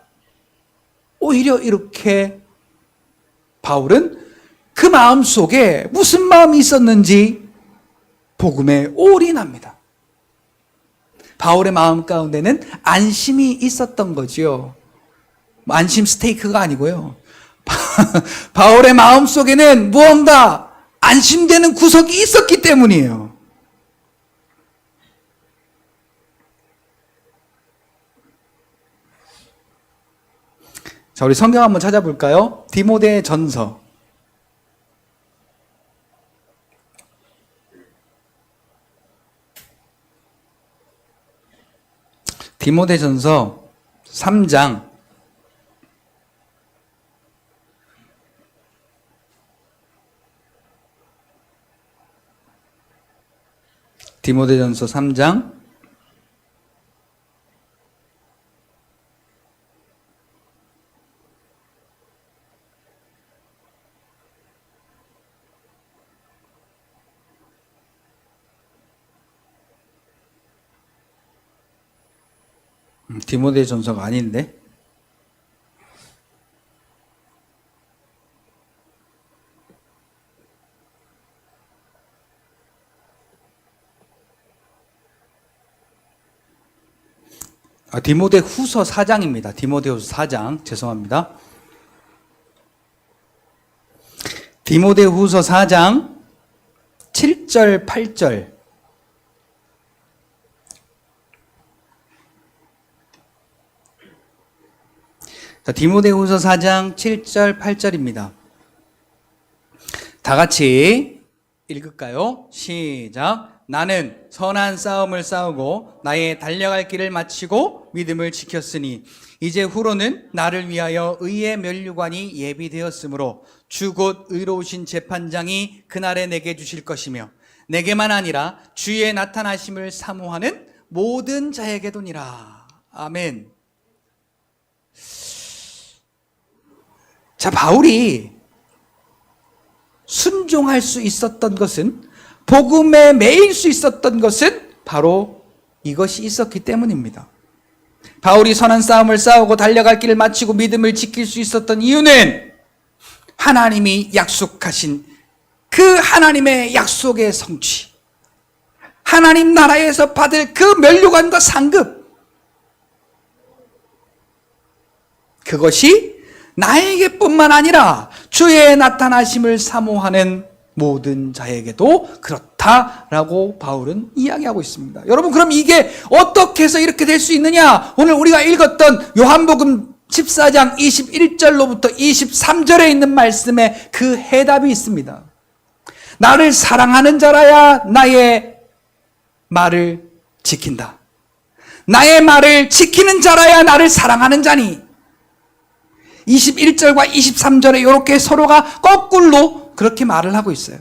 오히려 이렇게 바울은 그 마음 속에 무슨 마음이 있었는지 복음에 올인합니다. 바울의 마음 가운데는 안심이 있었던 거지요. 안심 스테이크가 아니고요. 바울의 마음 속에는 무언가 안심되는 구석이 있었기 때문이에요. 자, 우리 성경 한번 찾아볼까요? 디모데 전서. 디모데 전서 3장. 디모데 전서 3장. 디모데 전서가 아닌데? 디모데 후서 4장입니다. 디모데 후서 4장. 죄송합니다. 디모데 후서 4장 7절, 8절. 자, 디모데 후서 4장 7절, 8절입니다. 다 같이 읽을까요? 시작. 나는 선한 싸움을 싸우고 나의 달려갈 길을 마치고 믿음을 지켰으니 이제 후로는 나를 위하여 의의 면류관이 예비되었으므로 주 곧 의로우신 재판장이 그날에 내게 주실 것이며 내게만 아니라 주의 나타나심을 사모하는 모든 자에게도니라. 아멘. 자, 바울이 순종할 수 있었던 것은, 복음에 매일 수 있었던 것은 바로 이것이 있었기 때문입니다. 바울이 선한 싸움을 싸우고 달려갈 길을 마치고 믿음을 지킬 수 있었던 이유는 하나님이 약속하신 그 하나님의 약속의 성취, 하나님 나라에서 받을 그 면류관과 상급, 그것이 나에게뿐만 아니라 주의 나타나심을 사모하는 모든 자에게도 그렇다라고 바울은 이야기하고 있습니다. 여러분, 그럼 이게 어떻게 해서 이렇게 될 수 있느냐? 오늘 우리가 읽었던 요한복음 14장 21절로부터 23절에 있는 말씀에 그 해답이 있습니다. 나를 사랑하는 자라야 나의 말을 지킨다. 나의 말을 지키는 자라야 나를 사랑하는 자니, 21절과 23절에 이렇게 서로가 거꾸로 그렇게 말을 하고 있어요.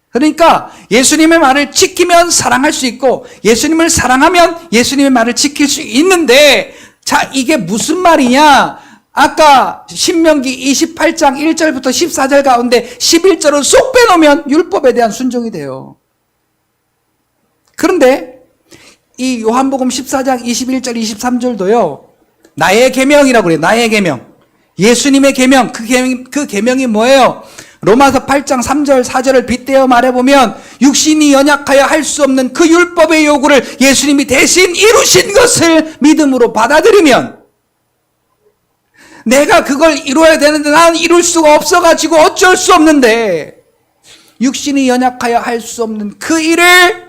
그러니까 예수님의 말을 지키면 사랑할 수 있고 예수님을 사랑하면 예수님의 말을 지킬 수 있는데, 자, 이게 무슨 말이냐? 아까 신명기 28장 1절부터 14절 가운데 11절을 쏙 빼놓으면 율법에 대한 순종이 돼요. 그런데 이 요한복음 14장 21절 23절도요. 나의 계명이라고 그래요. 나의 계명. 예수님의 계명. 그 계명이 뭐예요? 로마서 8장 3절 4절을 빗대어 말해보면 육신이 연약하여 할 수 없는 그 율법의 요구를 예수님이 대신 이루신 것을 믿음으로 받아들이면, 내가 그걸 이루어야 되는데 나는 이룰 수가 없어가지고 어쩔 수 없는데, 육신이 연약하여 할 수 없는 그 일을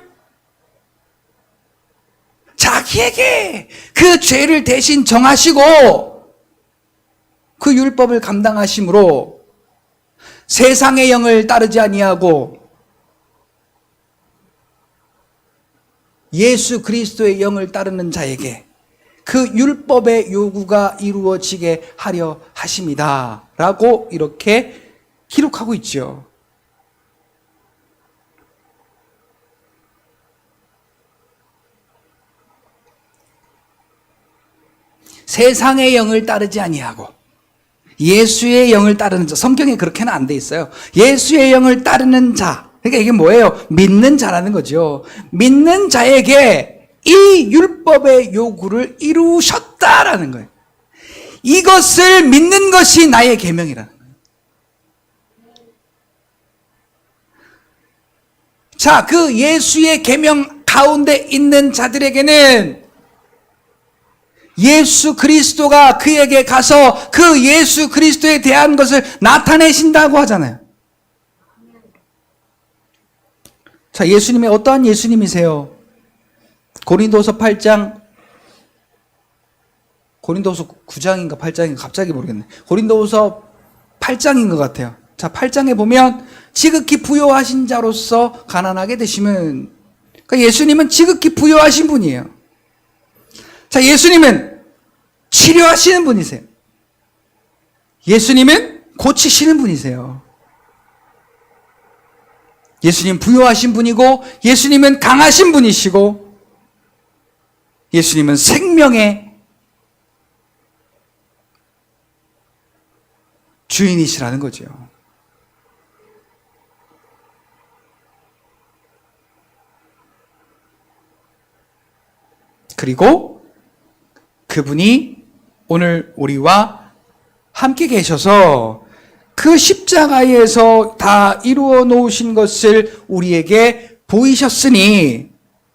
자기에게 그 죄를 대신 정하시고 그 율법을 감당하심으로 세상의 영을 따르지 아니하고 예수 그리스도의 영을 따르는 자에게 그 율법의 요구가 이루어지게 하려 하심이다 라고 이렇게 기록하고 있죠. 세상의 영을 따르지 아니하고 예수의 영을 따르는 자. 성경에 그렇게는 안 돼 있어요. 예수의 영을 따르는 자. 그러니까 이게 뭐예요? 믿는 자라는 거죠. 믿는 자에게 이 율법의 요구를 이루셨다라는 거예요. 이것을 믿는 것이 나의 계명이라는 거예요. 자, 그 예수의 계명 가운데 있는 자들에게는 예수 그리스도가 그에게 가서 그 예수 그리스도에 대한 것을 나타내신다고 하잖아요. 자, 예수님이 어떠한 예수님이세요? 고린도서 8장, 고린도서 9장인가 8장인가 갑자기 모르겠네. 고린도서 8장인 것 같아요. 자, 8장에 보면 지극히 부요하신 자로서 가난하게 되시면, 그러니까 예수님은 지극히 부요하신 분이에요. 자, 예수님은 치료하시는 분이세요. 예수님은 고치시는 분이세요. 예수님 부요하신 분이고, 예수님은 강하신 분이시고, 예수님은 생명의 주인이시라는 거죠. 그리고 그분이 오늘 우리와 함께 계셔서 그 십자가에서 다 이루어 놓으신 것을 우리에게 보이셨으니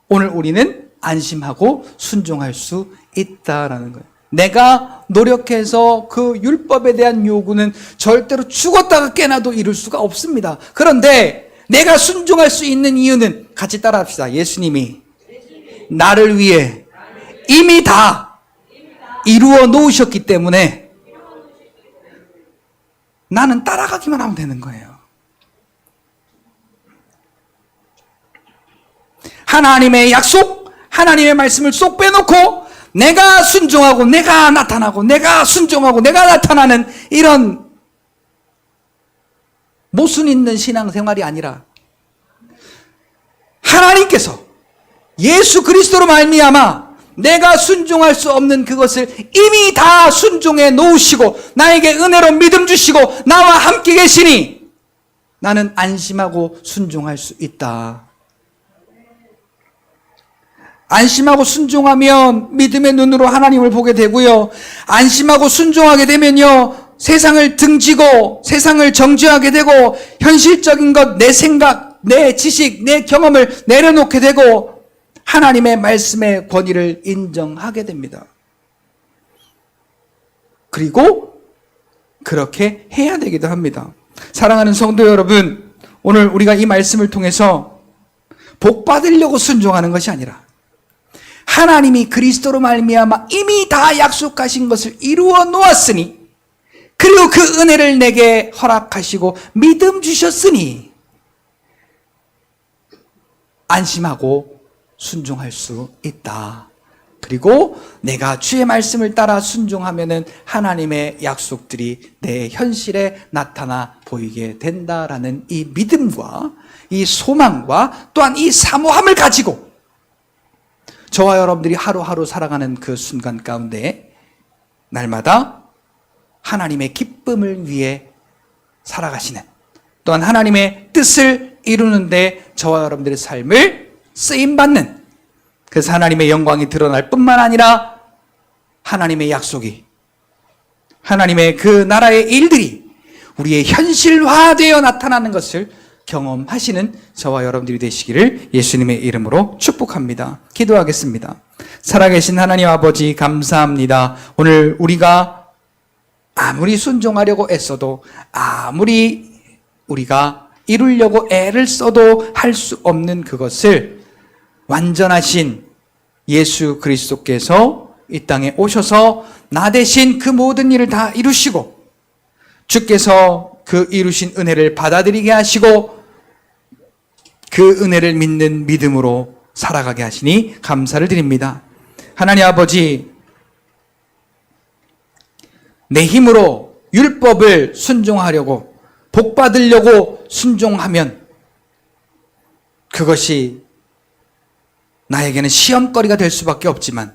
오늘 우리는 안심하고 순종할 수 있다라는 거예요. 내가 노력해서 그 율법에 대한 요구는 절대로 죽었다가 깨나도 이룰 수가 없습니다. 그런데 내가 순종할 수 있는 이유는 같이 따라합시다. 예수님이 나를 위해 이미 다 이루어 놓으셨기 때문에 나는 따라가기만 하면 되는 거예요. 하나님의 약속, 하나님의 말씀을 쏙 빼놓고 내가 순종하고 내가 나타나고 내가 순종하고 내가 나타나는 이런 모순 있는 신앙생활이 아니라 하나님께서 예수 그리스도로 말미암아 내가 순종할 수 없는 그것을 이미 다 순종해 놓으시고 나에게 은혜로 믿음 주시고 나와 함께 계시니 나는 안심하고 순종할 수 있다. 안심하고 순종하면 믿음의 눈으로 하나님을 보게 되고요. 안심하고 순종하게 되면요, 세상을 등지고 세상을 정죄하게 되고 현실적인 것, 내 생각, 내 지식, 내 경험을 내려놓게 되고 하나님의 말씀의 권위를 인정하게 됩니다. 그리고 그렇게 해야 되기도 합니다. 사랑하는 성도 여러분, 오늘 우리가 이 말씀을 통해서 복 받으려고 순종하는 것이 아니라 하나님이 그리스도로 말미암아 이미 다 약속하신 것을 이루어 놓았으니, 그리고 그 은혜를 내게 허락하시고 믿음 주셨으니 안심하고 순종할 수 있다. 그리고 내가 주의 말씀을 따라 순종하면은 하나님의 약속들이 내 현실에 나타나 보이게 된다라는 이 믿음과 이 소망과 또한 이 사모함을 가지고 저와 여러분들이 하루하루 살아가는 그 순간 가운데 날마다 하나님의 기쁨을 위해 살아가시는, 또한 하나님의 뜻을 이루는데 저와 여러분들의 삶을 쓰임받는, 그래서 하나님의 영광이 드러날 뿐만 아니라 하나님의 약속이, 하나님의 그 나라의 일들이 우리의 현실화되어 나타나는 것을 경험하시는 저와 여러분들이 되시기를 예수님의 이름으로 축복합니다. 기도하겠습니다. 살아계신 하나님 아버지, 감사합니다. 오늘 우리가 아무리 순종하려고 애써도, 아무리 우리가 이루려고 애를 써도 할 수 없는 그것을 완전하신 예수 그리스도께서 이 땅에 오셔서 나 대신 그 모든 일을 다 이루시고, 주께서 그 이루신 은혜를 받아들이게 하시고 그 은혜를 믿는 믿음으로 살아가게 하시니 감사를 드립니다. 하나님 아버지, 내 힘으로 율법을 순종하려고, 복 받으려고 순종하면 그것이 나에게는 시험거리가 될 수밖에 없지만,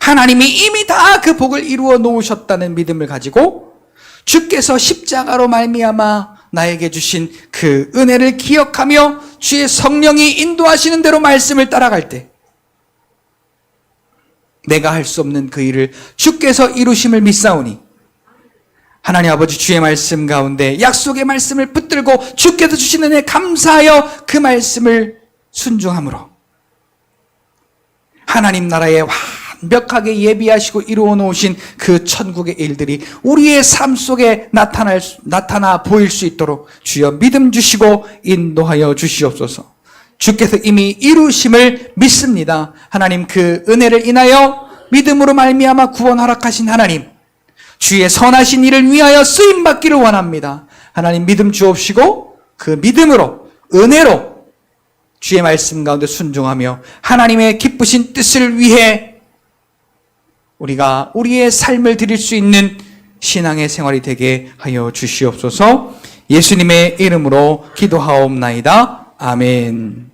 하나님이 이미 다 그 복을 이루어 놓으셨다는 믿음을 가지고 주께서 십자가로 말미암아 나에게 주신 그 은혜를 기억하며 주의 성령이 인도하시는 대로 말씀을 따라갈 때 내가 할 수 없는 그 일을 주께서 이루심을 믿사오니, 하나님 아버지, 주의 말씀 가운데 약속의 말씀을 붙들고 주께서 주신 은혜에 감사하여 그 말씀을 순종함으로 하나님 나라에 완벽하게 예비하시고 이루어 놓으신 그 천국의 일들이 우리의 삶 속에 나타나 보일 수 있도록 주여 믿음 주시고 인도하여 주시옵소서. 주께서 이미 이루심을 믿습니다. 하나님, 그 은혜를 인하여 믿음으로 말미암아 구원 허락하신 하나님, 주의 선하신 일을 위하여 쓰임받기를 원합니다. 하나님, 믿음 주옵시고 그 믿음으로, 은혜로 주의 말씀 가운데 순종하며 하나님의 기쁘신 뜻을 위해 우리가 우리의 삶을 드릴 수 있는 신앙의 생활이 되게 하여 주시옵소서. 예수님의 이름으로 기도하옵나이다. 아멘.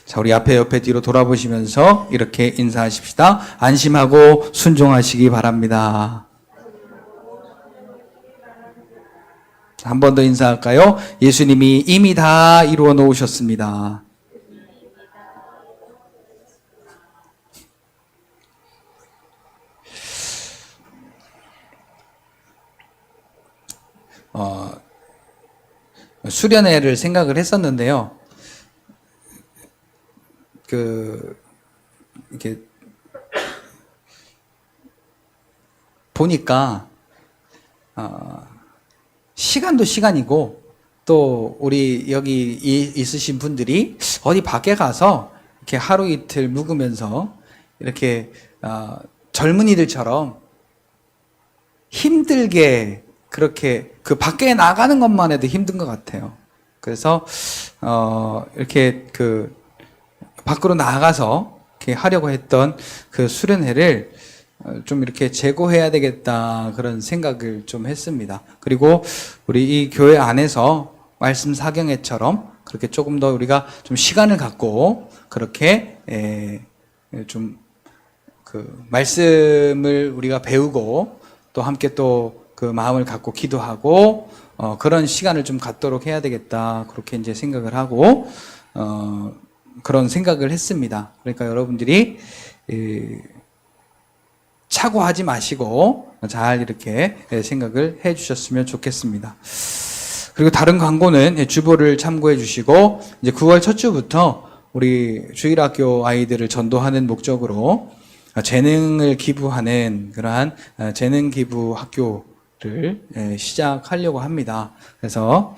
자, 우리 앞에 옆에 뒤로 돌아보시면서 이렇게 인사하십시다. 안심하고 순종하시기 바랍니다. 한 번 더 인사할까요? 예수님이 이미 다 이루어 놓으셨습니다. 수련회를 생각을 했었는데요. 이렇게 보니까 시간도 시간이고, 또 우리 여기 있으신 분들이 어디 밖에 가서 이렇게 하루 이틀 묵으면서 이렇게 젊은이들처럼 힘들게 그렇게 그 밖에 나가는 것만 해도 힘든 것 같아요. 그래서 이렇게 그 밖으로 나가서 이렇게 하려고 했던 그 수련회를 좀 이렇게 재고해야 되겠다, 그런 생각을 좀 했습니다. 그리고 우리 이 교회 안에서 말씀 사경회처럼 그렇게 조금 더 우리가 좀 시간을 갖고 그렇게 좀 그 말씀을 우리가 배우고 또 함께 또 그 마음을 갖고 기도하고 그런 시간을 좀 갖도록 해야 되겠다, 그렇게 이제 생각을 하고 그런 생각을 했습니다. 그러니까 여러분들이 착오하지 마시고 잘 이렇게 생각을 해 주셨으면 좋겠습니다. 그리고 다른 광고는 주보를 참고해 주시고, 이제 9월 첫 주부터 우리 주일학교 아이들을 전도하는 목적으로 재능을 기부하는 그러한 재능 기부 학교를 시작하려고 합니다. 그래서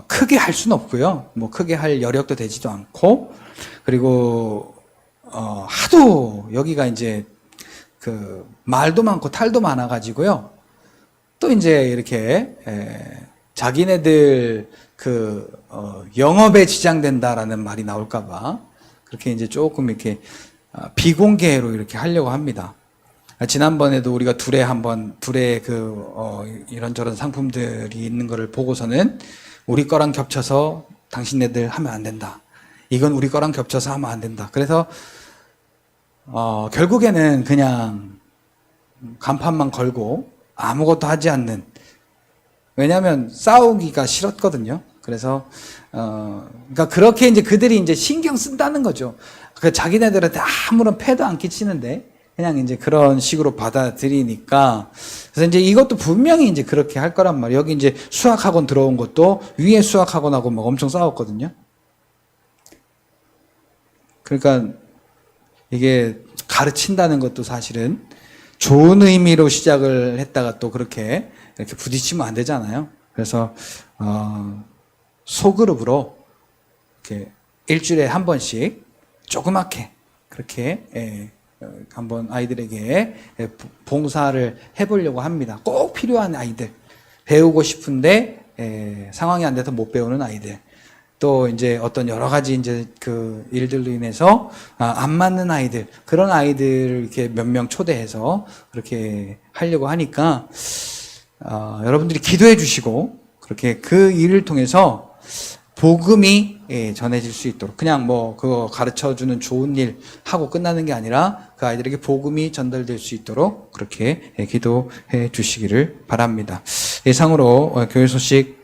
크게 할 수는 없고요. 뭐 크게 할 여력도 되지도 않고, 그리고 하도 여기가 이제 그 말도 많고 탈도 많아 가지고요. 또 이제 이렇게 자기네들 영업에 지장된다라는 말이 나올까봐 그렇게 이제 조금 이렇게 비공개로 이렇게 하려고 합니다. 지난번에도 우리가 둘의 이런저런 상품들이 있는 거를 보고서는 우리 거랑 겹쳐서 당신네들 하면 안 된다. 이건 우리 거랑 겹쳐서 하면 안 된다. 그래서 결국에는 그냥 간판만 걸고 아무것도 하지 않는, 왜냐하면 싸우기가 싫었거든요. 그래서 그러니까 그렇게 이제 그들이 이제 신경 쓴다는 거죠. 자기네들한테 아무런 폐도 안 끼치는데 그냥 이제 그런 식으로 받아들이니까. 그래서 이제 이것도 분명히 이제 그렇게 할 거란 말이에요. 여기 이제 수학학원 들어온 것도 위에 수학학원하고 막 엄청 싸웠거든요. 그러니까 이게 가르친다는 것도 사실은 좋은 의미로 시작을 했다가 또 그렇게 이렇게 부딪히면 안 되잖아요. 그래서 소그룹으로 이렇게 일주일에 한 번씩 조그맣게 그렇게 한번 아이들에게 봉사를 해보려고 합니다. 꼭 필요한 아이들, 배우고 싶은데 상황이 안 돼서 못 배우는 아이들, 또 이제 어떤 여러 가지 이제 그 일들로 인해서 안 맞는 아이들, 그런 아이들을 이렇게 몇 명 초대해서 그렇게 하려고 하니까 여러분들이 기도해 주시고 그렇게 그 일을 통해서 복음이 전해질 수 있도록, 그냥 뭐 그거 가르쳐 주는 좋은 일 하고 끝나는 게 아니라 그 아이들에게 복음이 전달될 수 있도록 그렇게 기도해 주시기를 바랍니다. 예상으로 교회 소식